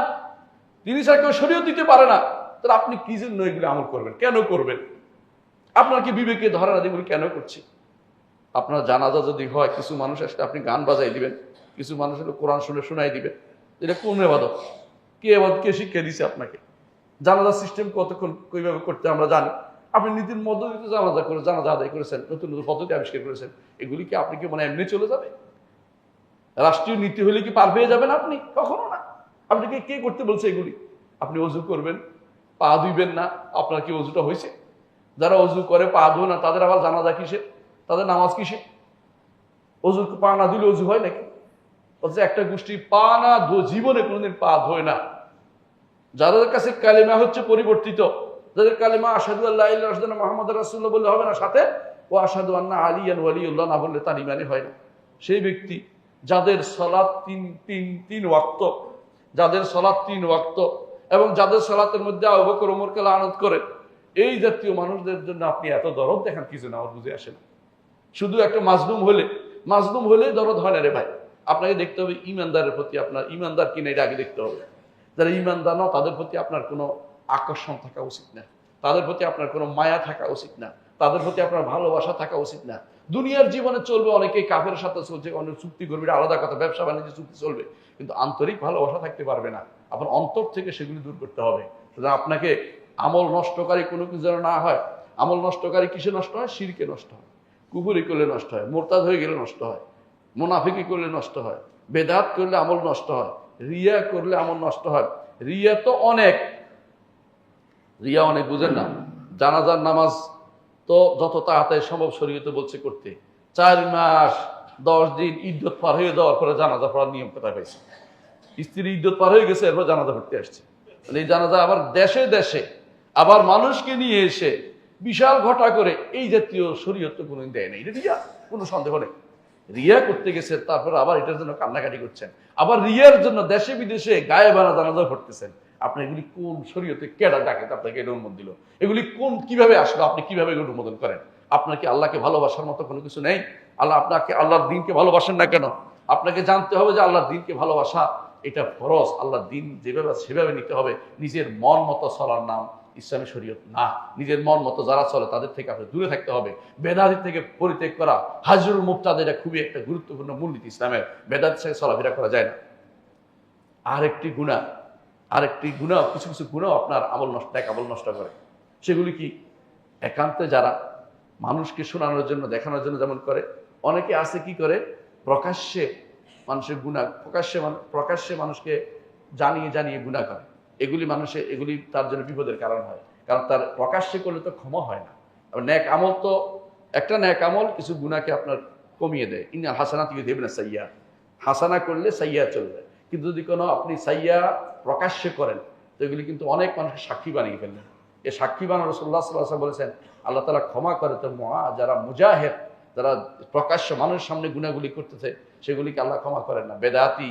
তিনি ছাড়া কেউ শরীয়ত দিতে পারে না। তাহলে আপনি কি জন্য এগুলো আমল করবেন, কেন করবেন? আপনার কি বিবেকে ধরে না যেগুলি কেন করছি? আপনার জানাজা যদি হয়, কিছু মানুষ আসলে আপনি গান বাজাই দিবেন, কিছু মানুষ হলে কোরআন শোনাই দিবেন, এটা কোন ইবাদত? কে শিক্ষা দিছে আপনাকে? জানাজা সিস্টেম কতক্ষণ কিভাবে করতে আমরা জানি। আপনি নীতির মধ্য দিয়ে জানাজা আদায় করেছেন, নতুন নতুন পদ্ধতি আবিষ্কার করেছেন, এগুলি কি আপনি কি মানে এমনি চলে যাবে? রাষ্ট্রীয় নীতি হলে কি পার পেয়ে যাবেন আপনি? কখনো না। আপনাকে কে করতে বলছে এগুলি? আপনি অজু করবেন, পা ধুইবেন না, আপনার কি অজুটা হয়েছে? যারা অজু করে পা ধোয় না, তাদের আবার জানাজা কিসে, তাদের নামাজ কিসে? অজু পা না ধুলে অজু হয় নাকি? অথচ একটা গোষ্ঠী পা না জীবনে কোনোদিন পা ধোয় না। যাদের কাছে কালিমা হচ্ছে পরিবর্তিত, যাদের কালিমা আশহাদু আল্লা ইলাহা ইল্লাল্লাহ মুহাম্মাদুর রাসূলুল্লাহ বললে হবে না, সাথে ও আশহাদু আন্না আলিয়ান ওয়ালিউল্লাহ না বললে তার ইমানই হয় না। সেই ব্যক্তি যাদের সালাত তিন ওয়াক্ত, যাদের সালাত 3 ওয়াক্ত, এবং যাদের সালাতের মধ্যে আবু বকর ওমরকে লানত করে, এই জাতীয় মানুষদের জন্য আপনি এত দরদ দেখান কি জন্য? আমার বুঝে আসে না। শুধু একটা মাজলুম হলে দরদ হয় না রে ভাই। আপনাকে দেখতে হবে ইমানদারের প্রতি, আপনার ইমানদার কিনা এটা আগে দেখতে হবে। যারা ইমানদার নয় তাদের প্রতি আপনার কোনো আকর্ষণ থাকা উচিত না, তাদের প্রতি আপনার কোনো মায়া থাকা উচিত না, তাদের প্রতি আপনার ভালোবাসা থাকা উচিত না। দুনিয়ার জীবনে চলবে, অনেকেই কাফের সাথে চলছে, অনেক চুক্তি করবে, এটা আলাদা কথা, ব্যবসা বাণিজ্য চুক্তি চলবে, কিন্তু আন্তরিক ভালোবাসা থাকতে পারবে না। আপনার অন্তর থেকে সেগুলি দূর করতে হবে। সুতরাং আপনাকে আমল নষ্টকারী কোনো কিছু যেন না হয়। আমল নষ্টকারী কিসে নষ্ট হয়? শিরকে নষ্ট হয়, কুফরি করলে নষ্ট হয়, মুরতাদ হয়ে গেলে নষ্ট হয়, মুনাফিকি করলে নষ্ট হয়, বেদাত করলে আমল নষ্ট হয়, রিয়া করলে আমল নষ্ট হয়। রিয়া অনেক বুঝেন না। জানাজার নামাজ তো যত তাড়াতাড়ি সম্ভব শরীয়তে বলছে করতে। 4 মাস 10 দিন ইদ্যত পার হয়ে যাওয়ার পরে জানাজা পড়ার নিয়ম কোথায় পাইছে? স্ত্রী ইদ্যত পার হয়ে গেছে, এরপর জানাজা পড়তে আসছে। এই জানাজা আবার দেশে দেশে আবার মানুষকে নিয়ে এসে বিশাল ঘটা করে এই জাতীয় শরীয়ত তো কোনোদিন দেয় না। এটা রিয়া, কোনো সন্দেহ নেই। রিয়া করতে গেছে, তারপর আবার এটার জন্য কান্নাকাটি করছেন, আবার রিয়ার জন্য দেশে বিদেশে গায়ে বানা জানাজা করতেছেন। আপনি এগুলি কোন শরীয়তে কেডা ডাকে আপনাকে এটা অনুমোদন দিল? এগুলি কোন কিভাবে আসলো? আপনি কিভাবে এগুলো অনুমোদন করেন? আপনার কি আল্লাহকে ভালোবাসার মতো কোনো কিছু নেই? আপনাকে আল্লাহর দিনকে ভালোবাসেন না কেন? আপনাকে জানতে হবে যে আল্লাহর দিনকে ভালোবাসা এটা ফরজ। আল্লাহর দিন যেভাবে সেভাবে নিতে হবে। নিজের মন মতো চলার নাম ইসলামী শরীয়ত না। নিজের মন মতো যারা চলে তাদের থেকে আপনি দূরে থাকতে হবে। বেদাতি থেকে পরিত্যাগ করা, হাজরুল মুফতাদ, এটা খুবই একটা গুরুত্বপূর্ণ মূলনীতি ইসলামের। বেদাতির সাথে চলাফেরা করা যায় না। আরেকটি গুনাহ, কিছু কিছু গুনাহ আপনার আমল নষ্ট, এক আমল নষ্ট করে। সেগুলি কি? একান্তে যারা মানুষকে শোনানোর জন্য, দেখানোর জন্য যেমন করে, অনেকে আছে কি করে, প্রকাশ্যে মানুষের গুনাহ, প্রকাশ্যে মানুষকে জানিয়ে জানিয়ে গুনাহ করে। এগুলি তার জন্য বিপদের কারণ হয়। কারণ তার প্রকাশ্যে করলে তো ক্ষমা হয় না। ন্যাক আমল তো একটা ন্যাক আমল কিছু গুনাহকে আপনার কমিয়ে দেয়। ইন্নাল হাসানাতি ইউযহিবুন সাইয়্যাত, হাসানা করলে সাইয়্যাত চলে যায়। কিন্তু যদি কোনো আপনি সাইয়্যা প্রকাশ্যে করেন, তো এগুলি কিন্তু অনেক মানুষকে সাক্ষী বানিয়ে ফেললেন। এই সাক্ষী বানানো রাসূলুল্লাহ সাল্লাল্লাহু আলাইহি ওয়াসাল্লাম বলেছেন আল্লাহ তাআলা ক্ষমা করে। তো যারা মুজাহিদ, যারা প্রকাশ্য মানুষের সামনে গুনাহগুলি করতেছে, সেগুলিকে আল্লাহ ক্ষমা করেন না। বেদাতি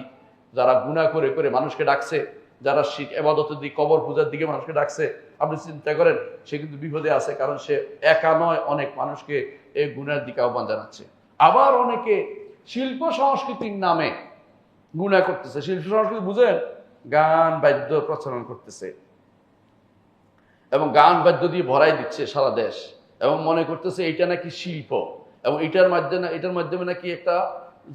যারা গুনাহ করে করে মানুষকে ডাকছে, যারা ইবাদতের দিকে, কবর পূজার দিকে মানুষকে ডাকছে, আপনি চিন্তা করেন সে কিন্তু বিপদে আছে। কারণ সে একা নয়, অনেক মানুষকে এই গুনাহের দিকে আহ্বান জানাচ্ছে। আবার অনেকে শিল্প সংস্কৃতির নামে গুনাহ করতেছে। শিল্প সংস্কৃতি বুঝেন? গান বাদ্য প্রচলন করতেছে এবং গান বাদ্য দিয়ে ভরাই দিচ্ছে সারা দেশ, এবং মনে করতেছে এটা নাকি শিল্প, এবং এটার মাধ্যমে নাকি একটা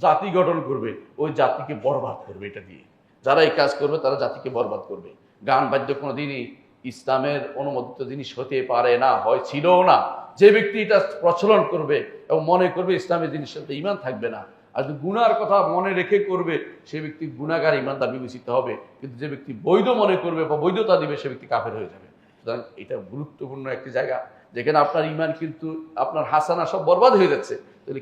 জাতি গঠন করবে, ওই জাতিকে বরবাদ করবে। এটা দিয়ে যারা এই কাজ করবে তারা জাতিকে বরবাদ করবে। গান বাদ্য কোনোদিনই ইসলামের অনুমোদিত জিনিস হতে পারে না, হয় ছিল না। যে ব্যক্তি এটা প্রচলন করবে এবং মনে করবে ইসলামের জিনিসের সাথে ঈমান থাকবে না, আর যদি গুনার কথা মনে রেখে করবে, সে ব্যক্তি গুনাহগার, ঈমানদার বিবেচিত হবে। কিন্তু যে ব্যক্তি বৈধ মনে করবে বা বৈধতা দিবে, সে ব্যক্তি কাফের হয়ে যাবে। সুতরাং এটা গুরুত্বপূর্ণ একটি জায়গা, যেখানে আপনার ঈমান কিন্তু আপনার হাসানা সব বরবাদ হয়ে যাচ্ছে। যদি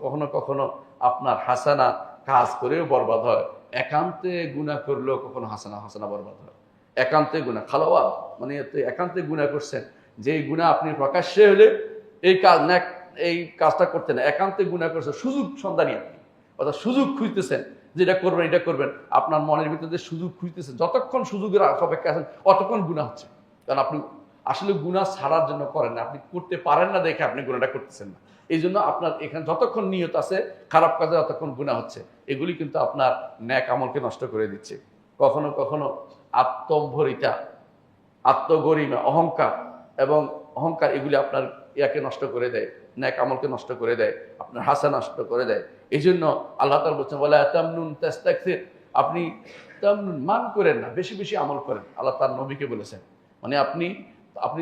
কখনো কখনো আপনার হাসানা কাজ করেও বরবাদ হয়, একান্তে গুনাহ করলেও কখনো হাসানা বরবাদ হয়। একান্তে গুনাহ খালাওয়াত মানে একান্তে গুনাহ করছেন, যে গুনাহ আপনি প্রকাশ্যে হলে এই কাজটা করতেন না, একান্তে গুনাহ করছেন, সুযোগ সন্ধানী আপনি, অর্থাৎ সুযোগ খুঁজতেছেন যে এটা করবেন। আপনার মনের ভিতরে যে সুযোগ খুঁজতেছেন, যতক্ষণ সুযোগের অপেক্ষা আছেন ততক্ষণ গুনাহ হচ্ছে। কারণ আপনি আসলে গুনাহ ছাড়ার জন্য করেন না, আপনি করতে পারেন না দেখে আপনি গুনাহটা করতেছেন না। এই জন্য আপনার এখানে যতক্ষণ নিয়ত আছে খারাপ কাজে, ততক্ষণ গুনাহ হচ্ছে। এগুলি কিন্তু আপনার ন্যাক আমলকে নষ্ট করে দিচ্ছে। কখনো কখনো আত্মম্ভরিতা, আত্মগরিমা, অহংকার এগুলি আপনার ইয়াকে নষ্ট করে দেয়, ন্যাক আমলকে নষ্ট করে দেয়, আপনার হাসানা নষ্ট করে দেয়। এই জন্য আল্লাহ তাআলা বলছেন ওয়ালা তামনুন তাস্তাকসির, আপনি মান করেন না, বেশি বেশি আমল করেন। আল্লাহ তার নবীকে বলেছেন, মানে আপনি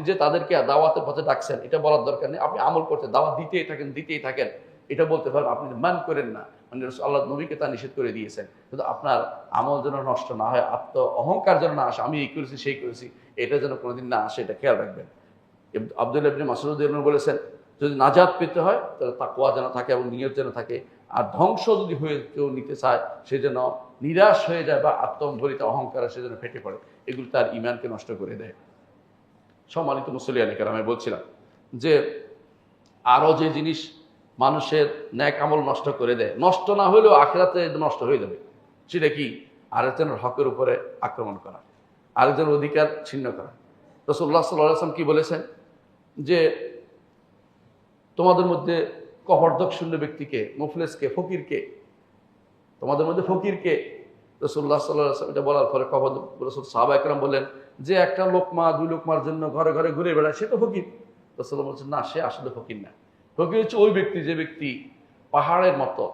যে তাদেরকে দাওয়াতের পথে ডাকছেন, এটা বলার দরকার নেই, আপনি আমল করতে দাওয়াত দিতেই থাকেন, এটা বলতে পারেন। আপনি মান করেন না, মানে আল্লাহ নবীকে তা নিষেধ করে দিয়েছেন। কিন্তু আপনার আমল যেন নষ্ট না হয়, অহংকার যেন না আসে, আমি এই করেছি সেই করেছি, এটা যেন কোনোদিন না আসে, এটা খেয়াল রাখবেন। আব্দুল্লাহ ইবনে মাসউদ বলেছেন, যদি নাজাত পেতে হয় তাহলে তাকওয়া যেন থাকে এবং নিয়ত যেন থাকে। আর ধ্বংস যদি হয়ে কেউ নিতে চায়, সে যেন নিরাশ হয়ে যায় বা আত্মম্ভরিত অহংকারে সে যেন ফেটে পড়ে। এগুলো তার ঈমানকে নষ্ট করে দেয়। সম্মানিত মুসলিয়ানে কেরাম, আমি বলছিলাম যে আরো যে জিনিস মানুষের ন্যাক আমল নষ্ট করে দেয়, নষ্ট না হলেও আখিরাতে নষ্ট হয়ে যাবে, সেটা কি? আরেকজনের হকের উপরে আক্রমণ করা, আরেকজনের অধিকার ছিন্ন করা। রাসূলুল্লাহ সাল্লাল্লাহু আলাইহি ওয়াসাল্লাম কি বলেছেন যে তোমাদের মধ্যে কপর্দক শূন্য ব্যক্তিকে, মুফলিসকে, ফকিরকে, তোমাদের মধ্যে ফকিরকে? রাসূলুল্লাহ সাল্লাল্লাহু আলাইহি ওয়াসাল্লাম এটা বলার পরে সাহাবায়ে কেরাম বললেন যে একটা লোকমা, দুই লোকমার জন্য ঘরে ঘরে ঘুরে বেড়ায়, সে তো ফকির। রাসূলুল্লাহ বলছেন না, সে আসলে ফকির না। ফকির হচ্ছে ওই ব্যক্তি যে ব্যক্তি পাহাড়ের মতো,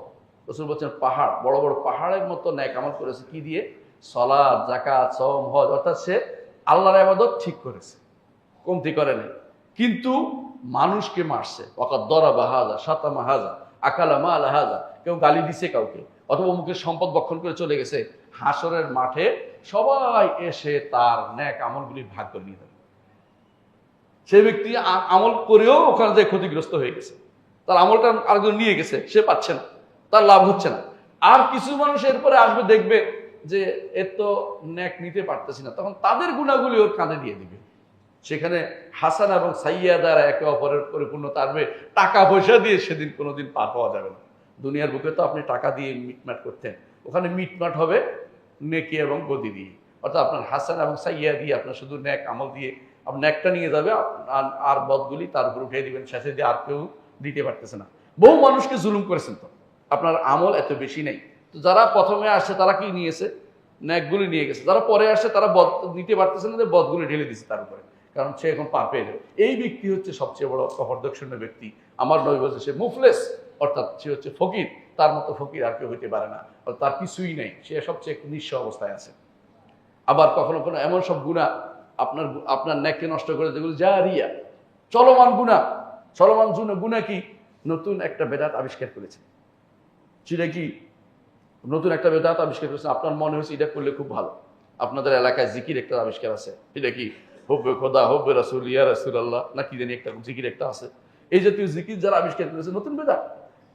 রাসূল বলছেন পাহাড়, বড় বড় পাহাড়ের মতো নেক আমল করেছে। কি দিয়ে? সালাত, যাকাত, সওম, হজ, অর্থাৎ সে আল্লাহর ইবাদত ঠিক করেছে, কমতি করে নাই, কিন্তু মানুষকে মারছে। ওয়াকাদ দারাবা হাযা, শাতামা হাযা, আকালা মাল হাযা, কেউ গালি দিছে কাউকে, অথবা মুখের সম্পদ বক্ষণ করে চলে গেছে। হাসরের মাঠে সবাই এসে তার নেক আমলগুলি ভাগ করে নিয়ে যাবে। সে ব্যক্তি আমল করেও ওখানে যে ক্ষতিগ্রস্ত হয়ে গেছে, তার আমলটা আরেকজন নিয়ে গেছে, সে পাচ্ছে না, তার লাভ হচ্ছে না। আর কিছু মানুষ এরপরে আসবে, দেখবে যে এর তো নেক নিতে পারতেছি না, তখন তাদের গুণাগুলি ওর কাঁধে দিয়ে দিবে। সেখানে হাসানা এবং সাইয়্যা দ্বারা একে অপরের পরিপূর্ণ থাকবে। টাকা পয়সা দিয়ে সেদিন কোনোদিন পার পাওয়া যাবে না। দুনিয়ার বুকে তো আপনি টাকা দিয়ে মিটমাট করতেন, ওখানে মিটমাট হবে নেকি এবং গদি দিয়ে। অর্থাৎ আপনার হাসান এবং সাইয়্যা দিয়ে, আপনার শুধু ন্যাক আমল দিয়ে আপনি ন্যাকটা নিয়ে যাবে, আর বদগুলি তার উপর উঠিয়ে দিবেন, শেষে দিয়ে আর কেউ দিতে পারতেছে না। বহু মানুষকে জুলুম করেছেন, তো আপনার আমল এত বেশি নেই। তো যারা প্রথমে আসছে তারা কি নিয়েছে? ন্যাকগুলি নিয়ে গেছে। যারা পরে আসছে তারা বদ নিতে পারতেছে না, যে বদগুলি ঢেলে দিচ্ছে তার উপরে, কারণ সে এখন পার পেয়ে যাবে। এই ব্যক্তি হচ্ছে সবচেয়ে বড় কপরদক্ষিণ্য ব্যক্তি। আমার নবী বলছে সে মুফলেস, অর্থাৎ সে হচ্ছে ফকির। তার মতো ফকির আর কেউ হইতে পারে না, তার কিছুই নেই, সে সবচেয়ে নিঃস্ব অবস্থায় আছে। আবার কখনো কখনো এমন সব গুনাহ আপনার নেককে নষ্ট করে, যেগুলো জারিয়া, চলমান গুনাহ। চলমান গুনাহ কি? নতুন একটা বেদাত আবিষ্কার করেছে। সেটা কি? নতুন একটা বেদাত আবিষ্কার করেছে, আপনার মনে হয়েছে এটা করলে খুব ভালো। আপনাদের এলাকায় জিকির একটা আবিষ্কার আছে, এটা কি? হব্বে খোদা, হব্বে রাসূল, ইয়া রাসূলুল্লাহ, না কি জানি একটা জিকির একটা আছে। এই জাতীয় জিকির যারা আবিষ্কার করেছে নতুন বেদাত।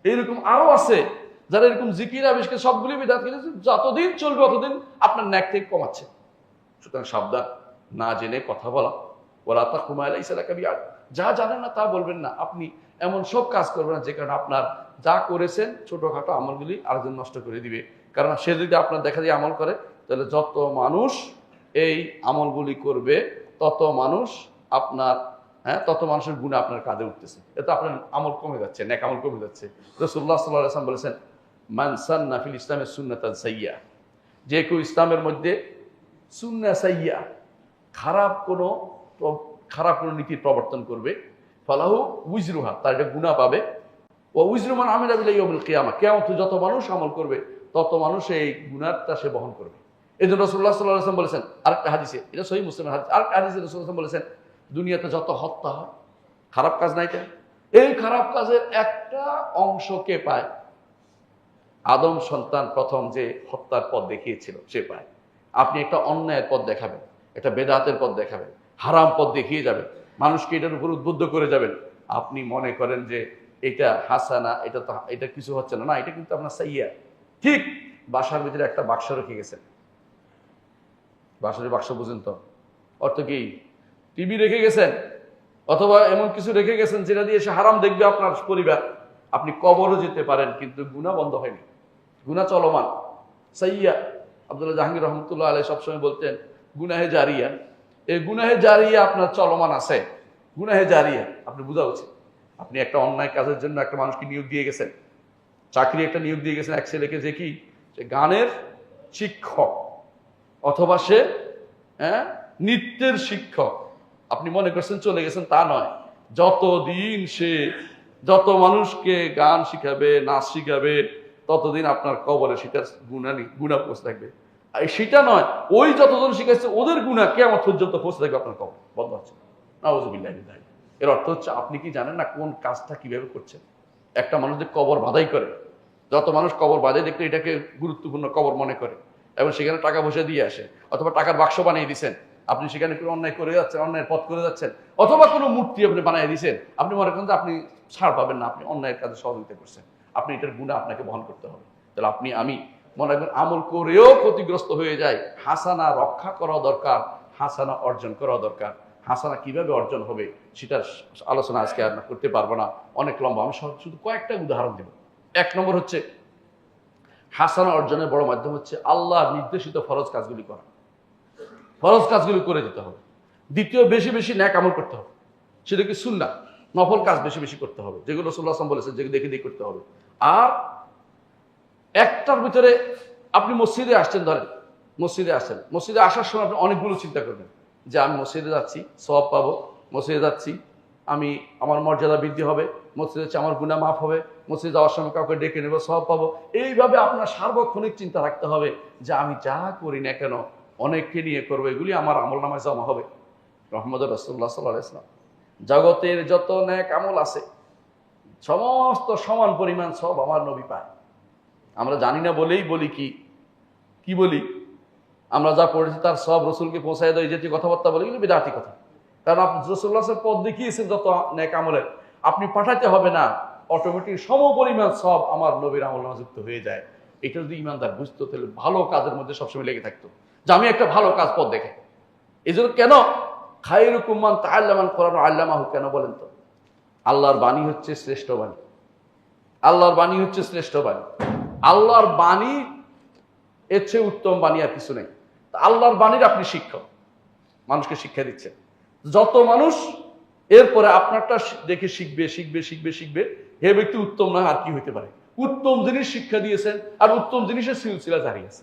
এইরকম আরো আছে যারা এরকম জিকির আবিষ্কার, সবগুলি বেদাত করেছে। যতদিন চলবে ততদিন আপনার ন্যাক থেকে কমাচ্ছে। সুতরাং সাবধান, না জেনে কথা বলা। ওরা তা কুমাইলা ইসালা কবি, আর যা জানেন না তা বলবেন না। আপনি এমন সব কাজ করবেন না যে কারণে আপনার যা করেছেন ছোটখাটো আমলগুলি আরেকজন নষ্ট করে দিবে। কারণ সে যদি আপনার দেখা দিয়ে আমল করে, তাহলে যত মানুষ এই আমলগুলি করবে তত মানুষ আপনার তত মানুষের গুণে আপনার কাঁধে উঠতেছে। এতে আপনার আমল কমে যাচ্ছে, নেক আমল কমে যাচ্ছে। রাসূলুল্লাহ সাল্লাল্লাহু আলাইহি ওয়াসাল্লাম বলেছেন, মান সান্না ফিল ইসলামে সুন্নাতান সাইয়্যা, যে কেউ ইসলামের মধ্যে সুন্নাহ সাইয়্যা, খারাপ কোনো নীতির প্রবর্তন করবে, ফালাহু উজরুহা, তার একটা গুনাহ পাবে। ও উজরু মান আমিলা বিহি ইয়াউমুল কিয়ামা, কিয়ামতে যত মানুষ আমল করবে তত মানুষ এই গুনাহটা সে বহন করবে। এজন্য রাসূলুল্লাহ সাল্লাল্লাহু আলাইহি ওয়াসাল্লাম বলেছেন আরেকটা হাদিসে, এটা সহিহ মুসলিমের হাদিস, আরেকটা হাদিসে রাসূলুল্লাহ সাল্লাল্লাহু আলাইহি ওয়াসাল্লাম বলেছেন, দুনিয়াতে যত হত্যা হয়, খারাপ কাজ নাই কেন, এই খারাপ কাজের একটা অংশকে পায় আদম সন্তান প্রথম যে হত্যার পথ দেখিয়েছিল সে পায়। আপনি একটা অন্যায়ের পথ দেখাবেন, একটা বেদাতের পথ দেখাবেন, হারাম পথ দেখিয়ে যাবেন, মানুষকে এটার উপর উদ্বুদ্ধ করে যাবেন। আপনি মনে করেন যে এটা হাসানা, এটা কিছু হচ্ছে না, না, এটা কিন্তু আপনার সাইয়্যা। ঠিক বাসার ভিতরে একটা বাক্স রেখে গেছেন, বাসার বাক্স বুঝেন তো অর্থ কি? টিভি রেখে গেছেন, অথবা এমন কিছু রেখে গেছেন যেটা দিয়ে সে হারাম দেখবে আপনার পরিবার। আপনি কবরও যেতে পারেন, কিন্তু গুনাহ বন্ধ হয়নি, গুনাহ চলমান। সাইয়্যা আব্দুল্লাহ জাহাঙ্গীর রহমতুল্লাহ আলাইহি সবসময় বলতেন, গুনাহে জারিয়া। এই গুনাহে জারিয়া আপনার চলমান আছে, গুনাহে জারিয়া আপনি বোঝা উচিত। আপনি একটা অন্যায় কাজের জন্য একটা মানুষকে নিয়োগ দিয়ে গেছেন, চাকরি একটা নিয়োগ দিয়ে গেছেন এক ছেলেকে, যে কি সে গানের শিক্ষক, অথবা সে নৃত্যের শিক্ষক। আপনি মনে করছেন চলে গেছেন, তা নয়। যতদিন সে যত মানুষকে গান শিখাবে, নাচ শিখাবে, ততদিন আপনার কবরে সেটার গুনাহ পৌঁছে থাকবে। আর সেটা নয়, ওই যতজন শিখাচ্ছে ওদের গুনাহ কিয়ামত পর্যন্ত পৌঁছে থাকবে আপনার কবর, বন্ধ হচ্ছে। নাউযুবিল্লাহি মিন যালিক। এর অর্থ হচ্ছে আপনি কি জানেন না কোন কাজটা কিভাবে করছেন? একটা মানুষ যে কবর বাধাই করে, যত মানুষ কবর বাধাই দেখলে এটাকে গুরুত্বপূর্ণ কবর মনে করে এবং সেখানে টাকা পয়সা দিয়ে আসে, অথবা টাকার বাক্স বানিয়ে দিচ্ছেন, আপনি সেখানে কোনো অন্যায় করে যাচ্ছেন, অন্যায়ের পথ করে যাচ্ছেন, অথবা কোনো মূর্তি আপনি বানিয়ে দিচ্ছেন, আপনি মনে করেন যে আপনি ছাড় পাবেন না, আপনি অন্যায়ের কাজে সহযোগিতা করছেন, আপনি এটার গুনাহ আপনাকে বহন করতে হবে। তাহলে আমি মনে রাখবেন, আমল করেও ক্ষতিগ্রস্ত হয়ে যায়, হাসানা রক্ষা করা দরকার, হাসানা অর্জন করা দরকার। হাসানা কিভাবে অর্জন হবে সেটার আলোচনা আজকে আমরা করতে পারবো না, অনেক লম্বা। আমি শুধু কয়েকটা উদাহরণ দেব। এক নম্বর হচ্ছে, হাসানা অর্জনের বড় মাধ্যম হচ্ছে আল্লাহ নির্দেশিত ফরজ কাজগুলি করা, ফরজ কাজগুলি করে দিতে হবে। দ্বিতীয়, বেশি বেশি ন্যাক আমল করতে হবে, সেটা কি সুন্নাহ, নফল কাজ বেশি বেশি করতে হবে, যেগুলো রাসূলুল্লাহ সাল্লাল্লাহু আলাইহি ওয়াসাল্লাম বলেছেন, যেগুলো দেখে দেখে করতে হবে। আর একটার ভিতরে আপনি মসজিদে আসছেন, ধরেন মসজিদে আসছেন, মসজিদে আসার সময় আপনি অনেকগুলো চিন্তা করবেন যে আমি মসজিদে যাচ্ছি, সওয়াব পাবো, মসজিদে যাচ্ছি আমি, আমার মর্যাদা বৃদ্ধি হবে, মসজিদে যাচ্ছি আমার গুনাহ মাফ হবে, মসজিদে যাওয়ার সময় কাউকে ডেকে নেবো, সওয়াব পাবো। এইভাবে আপনার সার্বক্ষণিক চিন্তা রাখতে হবে যে আমি যা করি না কেন অনেককে নিয়ে করবো, এগুলি আমার আমলনামায় জমা হবে। মুহাম্মদুর রাসূলুল্লাহ সাল্লাল্লাহু আলাইহি ওয়াসাল্লাম জগতের যত নেক আমল আছে সমস্ত সমান পরিমাণ সব আমার নবী পায়। আমরা জানি না বলেই বলি কি বলি, আমরা যা পড়েছি তার সব রসুলকে পৌঁছায় দেয়, এই জাতীয় কথাবার্তা বলি, এগুলো বিদআতি কথা। কারণ আপনি রাসূলুল্লাহ পথ দেখিয়েছেন যত নেক আমলের, আপনি পাঠাতে হবে না, অটোমেটিক সম পরিমাণ সব আমার নবীর আমলনামা যুক্ত হয়ে যায়। এটা যদি ইমানদার বুঝতো, তাহলে ভালো কাজের মধ্যে সবসময় লেগে থাকতো, যে আমি একটা ভালো কাজ পথ দেখে। এই জন্য কেন খায়রুকুম মান তাআল্লামাল কোরআন ওয়া আল্লামাহু, কেন বলেন তো? আল্লাহর বাণী হচ্ছে শ্রেষ্ঠ বাণী। আল্লাহর বাণী হচ্ছে শ্রেষ্ঠ বাণী। আল্লাহর বাণী এর চেয়ে উত্তম বাণী আর কিছু নেই। আল্লাহর বাণীর আপনি শিক্ষক, মানুষকে শিক্ষা দিচ্ছেন। যত মানুষ এরপরে আপনারটা দেখে শিখবে শিখবে শিখবে শিখবে, হে ব্যক্তি উত্তম নয় আর কি হইতে পারে? উত্তম জিনিস শিক্ষা দিয়েছেন আর উত্তম জিনিসের সিলসিলা জারি আছে।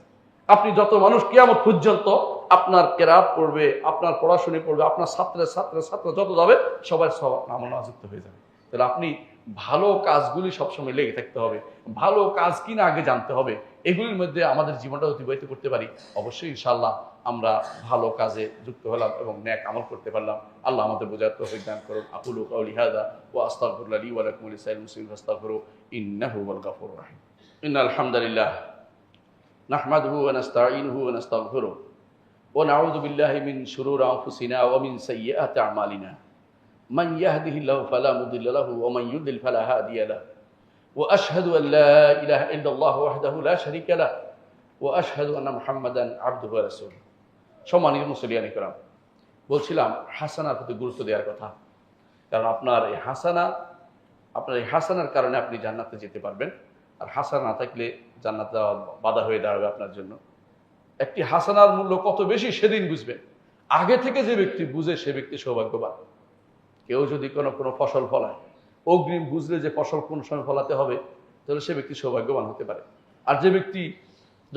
আপনি যত মানুষ কিয়ামত পর্যন্ত আপনার কেরাত পড়বে, আপনার পড়াশুনে পড়বে, আপনার ছাত্র যত যাবে সবার সব আমল যুক্ত হয়ে যাবে। তাহলে আপনি ভালো কাজগুলি সবসময় লেগে থাকতে হবে। ভালো কাজ কিনা আগে জানতে হবে। এগুলির মধ্যে আমাদের জীবনটা অতিবাহিত করতে পারি, অবশ্যই ইনশাআল্লাহ আমরা ভালো কাজে যুক্ত হলাম এবং নেক আমল করতে পারলাম। আল্লাহ আমাদের বোঝার তৌফিক দান করুন। আকুলু কাউলি হাযা ওয়া আস্তাগফিরুল্লাহ লি ওয়া লাকুম ওয়া লিসাইরিল মুসলিমিন ফাস্তাগফিরু ইন্নাহু হুয়াল গাফুরুর রাহিম। ইন্নাল হামদালিল্লাহ নাহমাদুহু ওয়া নাস্তাঈনুহু ওয়া নাস্তাগফিরুহু ওয়া নাউযু বিল্লাহি মিন শুরুরি আনফুসিনা ওয়া মিন সাইয়্যাতি আমালিনা। মান ইয়াহদিহিল্লাহু ফালা মুদিল্লা লাহু ওয়া মান ইউদ্লিল ফালা হাদিয়া লাহু। ওয়া আশহাদু আল লা ইলাহা ইল্লাল্লাহু ওয়াহদাহু লা শারীকা লাহু ওয়া আশহাদু আন্না মুহাম্মাদান আবদুহু ওয়া রাসূলুহু। সম্মানিত মুসলিয়ান কিরাম, বলছিলাম হাসানার প্রতি গুরুত্ব দেওয়ার কথা। কারণ আপনার এই হাসানার কারণে আপনি জান্নাতে যেতে পারবেন। আর হাসানা না থাকলে জান্নাত যাওয়া বাধা হয়ে দাঁড়াবে আপনার জন্য। একটি হাসানার মূল্য কত বেশি সেদিন বুঝবেন। আগে থেকে যে ব্যক্তি বুঝে সে ব্যক্তি সৌভাগ্যবান। কেউ যদি কোনো ফসল ফলায়, অগ্রিম বুঝলে যে ফসল কোন সময় ফলাতে হবে, তাহলে সে ব্যক্তি সৌভাগ্যবান হতে পারে। আর যে ব্যক্তি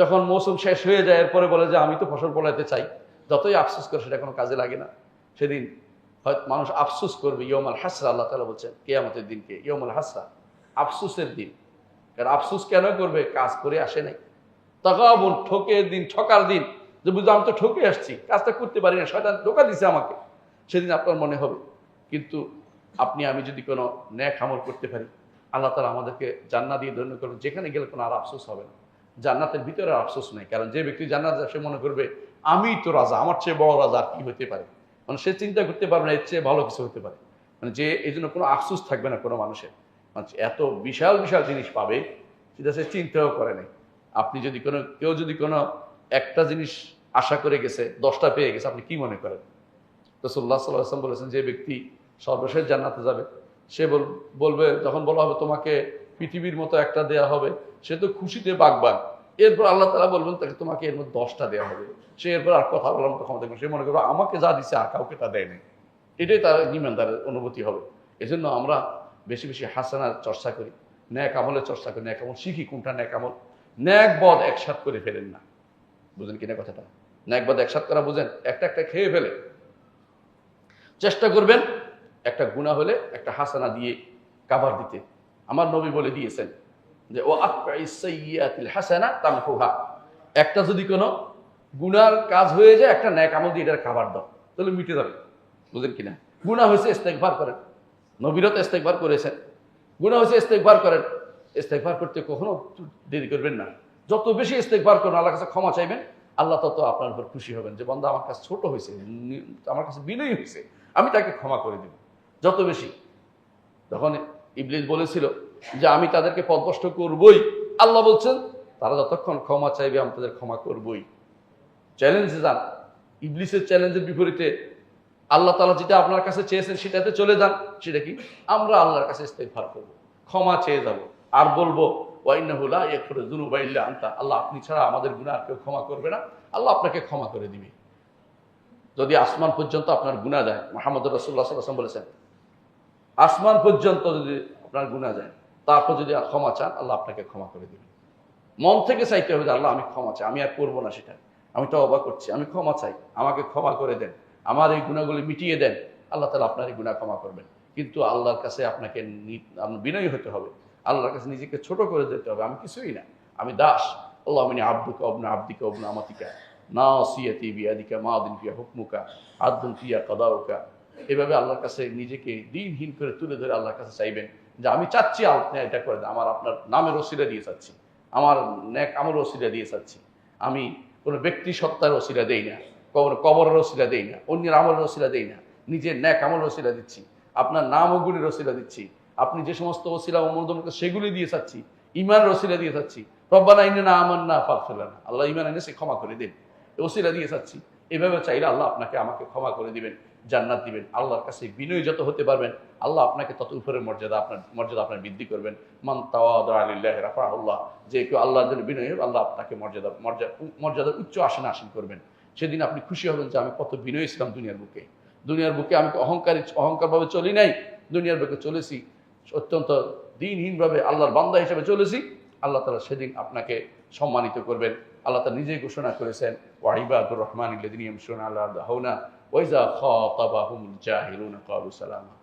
যখন মৌসুম শেষ হয়ে যায় এরপরে বলে যে আমি তো ফসল ফলাতে চাই, যতই আফসোস করে সেটা কোনো কাজে লাগে না। সেদিন হয়তো মানুষ আফসোস করবে। ইয়মাল হাসরা, আল্লাহ তাআলা বলছেন কিয়ামতের দিনকে ইয়মাল হাসরা, আফসোসের দিন। কারণ আফসোস কেন করবে? কাজ করে আসে নাই। তাগাবুন, ঠকের দিন, ঠকার দিন, যে বুঝলো আমি তো ঠকে আসছি, কাজটা করতে পারি না, শয়তান ধোঁকা দিছে আমাকে। সেদিন আপনার মনে হবে। কিন্তু আপনি আমি যদি কোনো নেক আমল করতে পারি, আল্লাহ তাআলা আমাদেরকে জান্নাত দিয়ে ধন্য করবেন। যেখানে গেলে কোনো আর আফসোস হবে না। জান্নাতের ভিতরে আফসোস নেই। কারণ যে ব্যক্তি জান্নাত যায় সে মনে করবে আমি তো রাজা, আমার চেয়ে বড় রাজা আর কি হতে পারে। মানে সে চিন্তা করতে পারবে না এর চেয়ে ভালো কিছু হতে পারে। মানে যে এই জন্য কোনো আফসোস থাকবে না কোনো মানুষের। মানে এত বিশাল বিশাল জিনিস পাবে সেটা সে চিন্তাও করে নাই। আপনি যদি কেউ যদি কোনো একটা জিনিস আশা করে গেছে, 10টা পেয়ে গেছে, আপনি কি মনে করেন? রাসূলুল্লাহ সাল্লাল্লাহু আলাইহি ওয়াসাল্লাম বলেছেন যে ব্যক্তি সর্বশেষ জান্নাতে যাবে, সে বলবে, যখন বলা হবে তোমাকে পৃথিবীর মতো একটা দেয়া হবে, সে তো খুশিতে বাগবাগ। এরপর আল্লাহ তাআলা বলবেন তাকে তোমাকে এর মধ্যে 10টা দেওয়া হবে। সে এরপর আর কথা বলার মতো ক্ষমতা থাকবে। সে মনে করবে আমাকে যা দিচ্ছে আর কাউকে তা দেয় নাই। এটাই তার ঈমানদারের অনুভূতি হবে। এজন্য আমরা বেশি বেশি হাসানার চর্চা করি, ন্যাক আমলের চর্চা করি, ন্যাক আমল শিখি। কোনটা ন্যাক আমল? ন্যাক বদ একসাথ করে ফেলেন না। বুঝেন কিনা কথাটা? ন্যাক বদ একসাথ করা বুঝেন? একটা একটা খেয়ে ফেলে চেষ্টা করবেন একটা গুনাহ হলে একটা হাসানা দিয়ে কাভার দিতে। আমার নবী বলে দিয়েছেন যে ও আতবাইস সাইয়্যাতিল হাসানা তামহুহা। একটা যদি কোনো গুনার কাজ হয়ে যায়, একটা নেক আমল দিয়ে এটার কাভার দাও, তাহলে মিটে যাবে। বুঝেন কিনা? গুনাহ হয়েছে ইস্তেগফার করেন। নবীরত ইস্তেগফার করেছেন। গুনাহ হয়েছে ইস্তেগফার করেন। ইস্তেগফার করতে কখনো দেরি করবেন না। যত বেশি ইস্তেগফার করুন, আল্লাহর কাছে ক্ষমা চাইবেন, আল্লাহ তত আপনার উপর খুশি হবেন যে বান্দা আমার কাছে ছোট হয়েছে, আমার কাছে বিনয়ী হয়েছে, আমি তাকে ক্ষমা করে দেব। যত বেশি। যখন ইবলিস বলেছিল যে আমি তাদেরকে পথভ্রষ্ট করবই, আল্লাহ বলছেন তারা যতক্ষণ ক্ষমা চাইবে আমি তাদের ক্ষমা করবই। চ্যালেঞ্জে যান। ইবলিসের চ্যালেঞ্জের বিপরীতে আল্লাহ তাআলা যেটা আপনার কাছে চেয়েছেন সেটাতে চলে যান। সেটা কি? আমরা আল্লাহর কাছে ইস্তেগফার করব, ক্ষমা চেয়ে যাব, আর বলবো ওয়া ইন্নাহু লা ইয়াগফিরু যুনুবা ইল্লা আনতা। আল্লাহ আপনি ছাড়া আমাদের গুনাহ আর কেউ ক্ষমা করবে না, আল্লাহ আপনাকে ক্ষমা করে দিবে। যদি আসমান পর্যন্ত আপনার গুনাহ যায়, মুহাম্মদ রাসূলুল্লাহ সাল্লাল্লাহু আলাইহি ওয়াসাল্লাম বলেছেন আসমান পর্যন্ত যদি আপনার গুনাহ যায়, তারপর যদি ক্ষমা চান, আল্লাহ আপনাকে ক্ষমা করে দিবেন। মন থেকে চাইতে হবে যে আল্লাহ আমি ক্ষমা চাই, আমি আর করবো না সেটা, আমি তওবা করছি, আমি ক্ষমা চাই, আমাকে ক্ষমা করে দেন, আমার এই গুনাহগুলি মিটিয়ে দেন। আল্লাহ তাআলা আপনার এই গুনাহ ক্ষমা করবেন। কিন্তু আল্লাহর কাছে আপনাকে বিনয়ী হতে হবে। আল্লাহর কাছে নিজেকে ছোট করে দিতে হবে। আমি কিছুই না, আমি দাস। আল্লাহুম্মা ইন্নী আবদুকা ওয়া ইবনু আবদিকা ওয়া ইবনু আমাতিকা নাসিয়াতি বিয়াদিকা মাদিন ফিয়া হুকমুকা আদলুন ফিয়া কাদাউকা। এভাবে আল্লাহর কাছে নিজেকে দিনহীন করে তুলে ধরে আল্লাহর কাছে চাইবেন যে আমি চাচ্ছি আপনি এটা করে দেন। আমার আপনার নামের ওসিলা দিয়ে চাচ্ছি, আমার নেক আমল ওসিলা দিয়ে চাচ্ছি। আমি কোনো ব্যক্তি সত্তার ওসিলা দেই না, কবরের ওসিলা দেই না, অন্যের আমলের ওসিলা দেই না, নিজের নেক আমল ওসিলা দিচ্ছি, আপনার নাম ও গুণের ওসিলা দিচ্ছি। আপনি যে সমস্ত ওসিলা অনুমোদন সেগুলি দিয়ে চাচ্ছি, ঈমানের ওসিলা দিয়ে চাচ্ছি। রব্বানা ইন্নানা আমান্না ফাগফির লানা, আল্লাহ ঈমান এনেছে ক্ষমা করে দেন, ওসিলা দিয়ে চাচ্ছি। এভাবে চাইলে আল্লাহ আপনাকে আমাকে ক্ষমা করে দিবেন। জান্নাত দিবেন। আল্লাহর কাছে বিনয়ী যত হতে পারবেন, আল্লাহ আপনাকে তত উপরের মর্যাদা আপনার বৃদ্ধি করবেন। মান তাওয়াদা লিল্লাহি রাফাহুল্লাহ, যে কেউ আল্লাহর জন্য বিনয়ী হবে, আল্লাহ আপনাকে মর্যাদার উচ্চ আসনে আসীন করবেন। সেদিন আপনি খুশি হবেন যে আমি কত বিনয়ী ছিলাম দুনিয়ার বুকে। দুনিয়ার বুকে আমি অহংকারভাবে চলি নাই, দুনিয়ার বুকে চলেছি অত্যন্ত দিনহীনভাবে আল্লাহর বান্দা হিসেবে চলেছি। আল্লাহ তাআলা সেদিন আপনাকে সম্মানিত করবেন। আল্লাহ তাআলা নিজেই ঘোষণা করেছেন, ওয়া ইবাদুর রহমানিল্লাযিনা ইয়ামশুনা আলা আরদি হাওনা ওয়া ইযা খাতাবাহুমুল জাহিলুনা ক্বালু সালামা।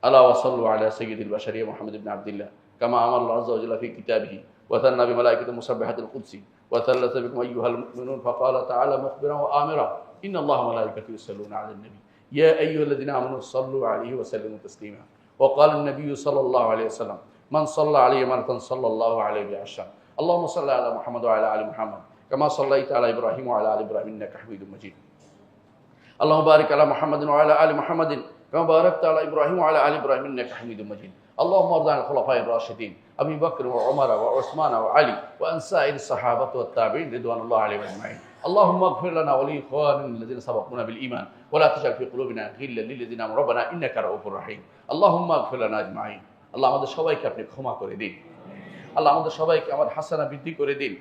আলা ওয়া সাল্লু আলা সাইয়্যিদিল বাশারিয়া মুহাম্মদ ইবনে আবদুল্লাহ কামা আমারা আল্লাহু আযজা ওয়া জাল্লা ফি কিতাবিহি ওয়া তান্না বিমালাইকাতিহি মুসাব্বিহাতিল কুদসি ওয়া তাল্লাতা বিকুম আইয়ুহাল মুমিনুন ফাকালা তাআলা মুখবিরান ওয়া আমিরা ইন্না আল্লাহা ওয়া মালাইকাতাহু ইউসাল্লুনা আলান নবী ইয়া আইয়ুহাল্লাযিনা আমানু সাল্লু আলাইহি ওয়া সাল্লিমু তাসলিমা ওয়া ক্বালা আন-নাবিয়্যু সাল্লাল্লাহু আলাইহি ওয়াসাল্লাম মান সাল্লা আলাইহি মাররাতান সাল্লাল্লাহু আলাইহি বিআশরা আল্লাহুম্মা সাল্লি আলা মুহাম্মাদ ওয়া আলা আলি মুহাম্মাদ কামা সাল্লাইতা আলা ইব্রাহিম ওয়া আলা আলি ইব্রাহিম ইন্নাকা হামিদুম মাজিদ আল্লাহুম্মা বারিক আলা মুহাম্মাদিন ওয়া আলা আলি মুহাম্মাদিন كما باركت على ابراهيم وعلى ال ابراهيم انك حميد مجيد اللهم ارض عن الخلفاء الراشدين ابي بكر وعمر وعثمان وعلي وعن سائر الصحابه والتابعين رضوان الله عليهم اجمعين اللهم اغفر لنا ولاخواننا الذين سبقونا بالايمان ولا تجعل في قلوبنا غلا للذين امنوا ربنا انك رؤوف رحيم اللهم اغفر لنا اجمعين আল্লাহ আমাদের সবাইকে আপনি ক্ষমা করে দিন। আল্লাহ আমাদের সবাইকে আমার হাসানা বৃদ্ধি করে দিন।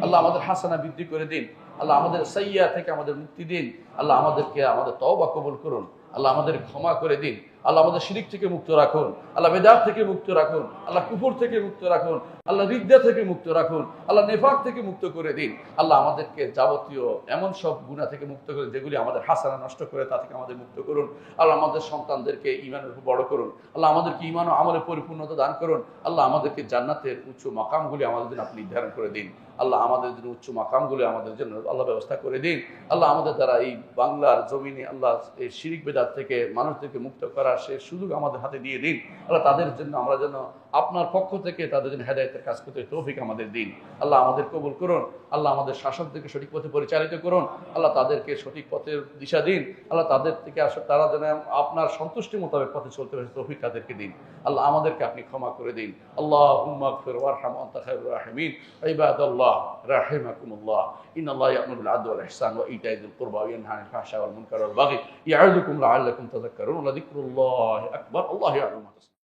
আল্লাহ আমাদের হাসানা বৃদ্ধি করে দিন। আল্লাহ আমাদের সাইয়্যা থেকে আমাদের মুক্তি দিন। আল্লাহ আমাদেরকে আমাদের তওবা কবুল করুন। আল্লাহ আমাদের ক্ষমা করে দিন। আল্লাহ আমাদের শিরিক থেকে মুক্ত রাখুন। আল্লাহ বেদাত থেকে মুক্ত রাখুন। আল্লাহ কুফর থেকে মুক্ত রাখুন। আল্লাহ রিদ্দা থেকে মুক্ত রাখুন। আল্লাহ নেফাক থেকে মুক্ত করে দিন। আল্লাহ আমাদেরকে যাবতীয় এমন সব গুনাহ থেকে মুক্ত করে যেগুলি আমাদের হাসানা নষ্ট করে তা থেকে আমাদের মুক্ত করুন। আল্লাহ আমাদের সন্তানদেরকে ঈমানের উপর বড় করুন। আল্লাহ আমাদেরকে ঈমান ও আমলে পরিপূর্ণতা দান করুন। আল্লাহ আমাদেরকে জান্নাতের উচ্চ মাকামগুলি আমাদের জন্য আপনি নির্ধারণ করে দিন। আল্লাহ আমাদের জন্য উচ্চ মাকামগুলি আমাদের জন্য আল্লাহ ব্যবস্থা করে দিন। আল্লাহ আমাদের দ্বারা এই বাংলার জমিনে আল্লাহ এই শিরিক বেদাত থেকে মানুষদেরকে মুক্ত করার সে সুযোগ আমাদের হাতে দিয়ে দিন। আল্লাহ তাদের জন্য আমরা যেন আপনার পক্ষ থেকে তাদের জন্য হেদায়েতের কাজ করতে তৌফিক আমাদের দিন। আল্লাহ আমাদের কবুল করুন। আল্লাহ আমাদের শাসকদেরকে সঠিক পথে পরিচালিত করুন। আল্লাহ তাদেরকে সঠিক পথের দিশা দিন। আল্লাহ তাদের থেকে তারা যেন আপনার সন্তুষ্টি মোতাবেক পথে চলতে পারে তৌফিক তাদেরকে দিন। আল্লাহ আমাদেরকে আপনি ক্ষমা করে দিন। আল্লাহুম্মা আগফির ওয়ারহাম আনতা খায়রুর রাহিমিন ইবাদাল্লাহ রাহিমাকুমুল্লাহ ইন্নাল্লাহা ইয়া'মুরু বিল আদলি ওয়াল ইহসান ওয়া ইতা'i যিল কুরবা ওয়া ইয়ানহা আনিল ফাহশা'i ওয়াল মুনকারি ওয়াল বাগই ইয়া'iযুকুম লা'আল্লাকুম তাযাক্কারুন ওয়া লাযিকরুল্লাহি আকবার আল্লাহু ইয়া'লামু মা তাসনাউন।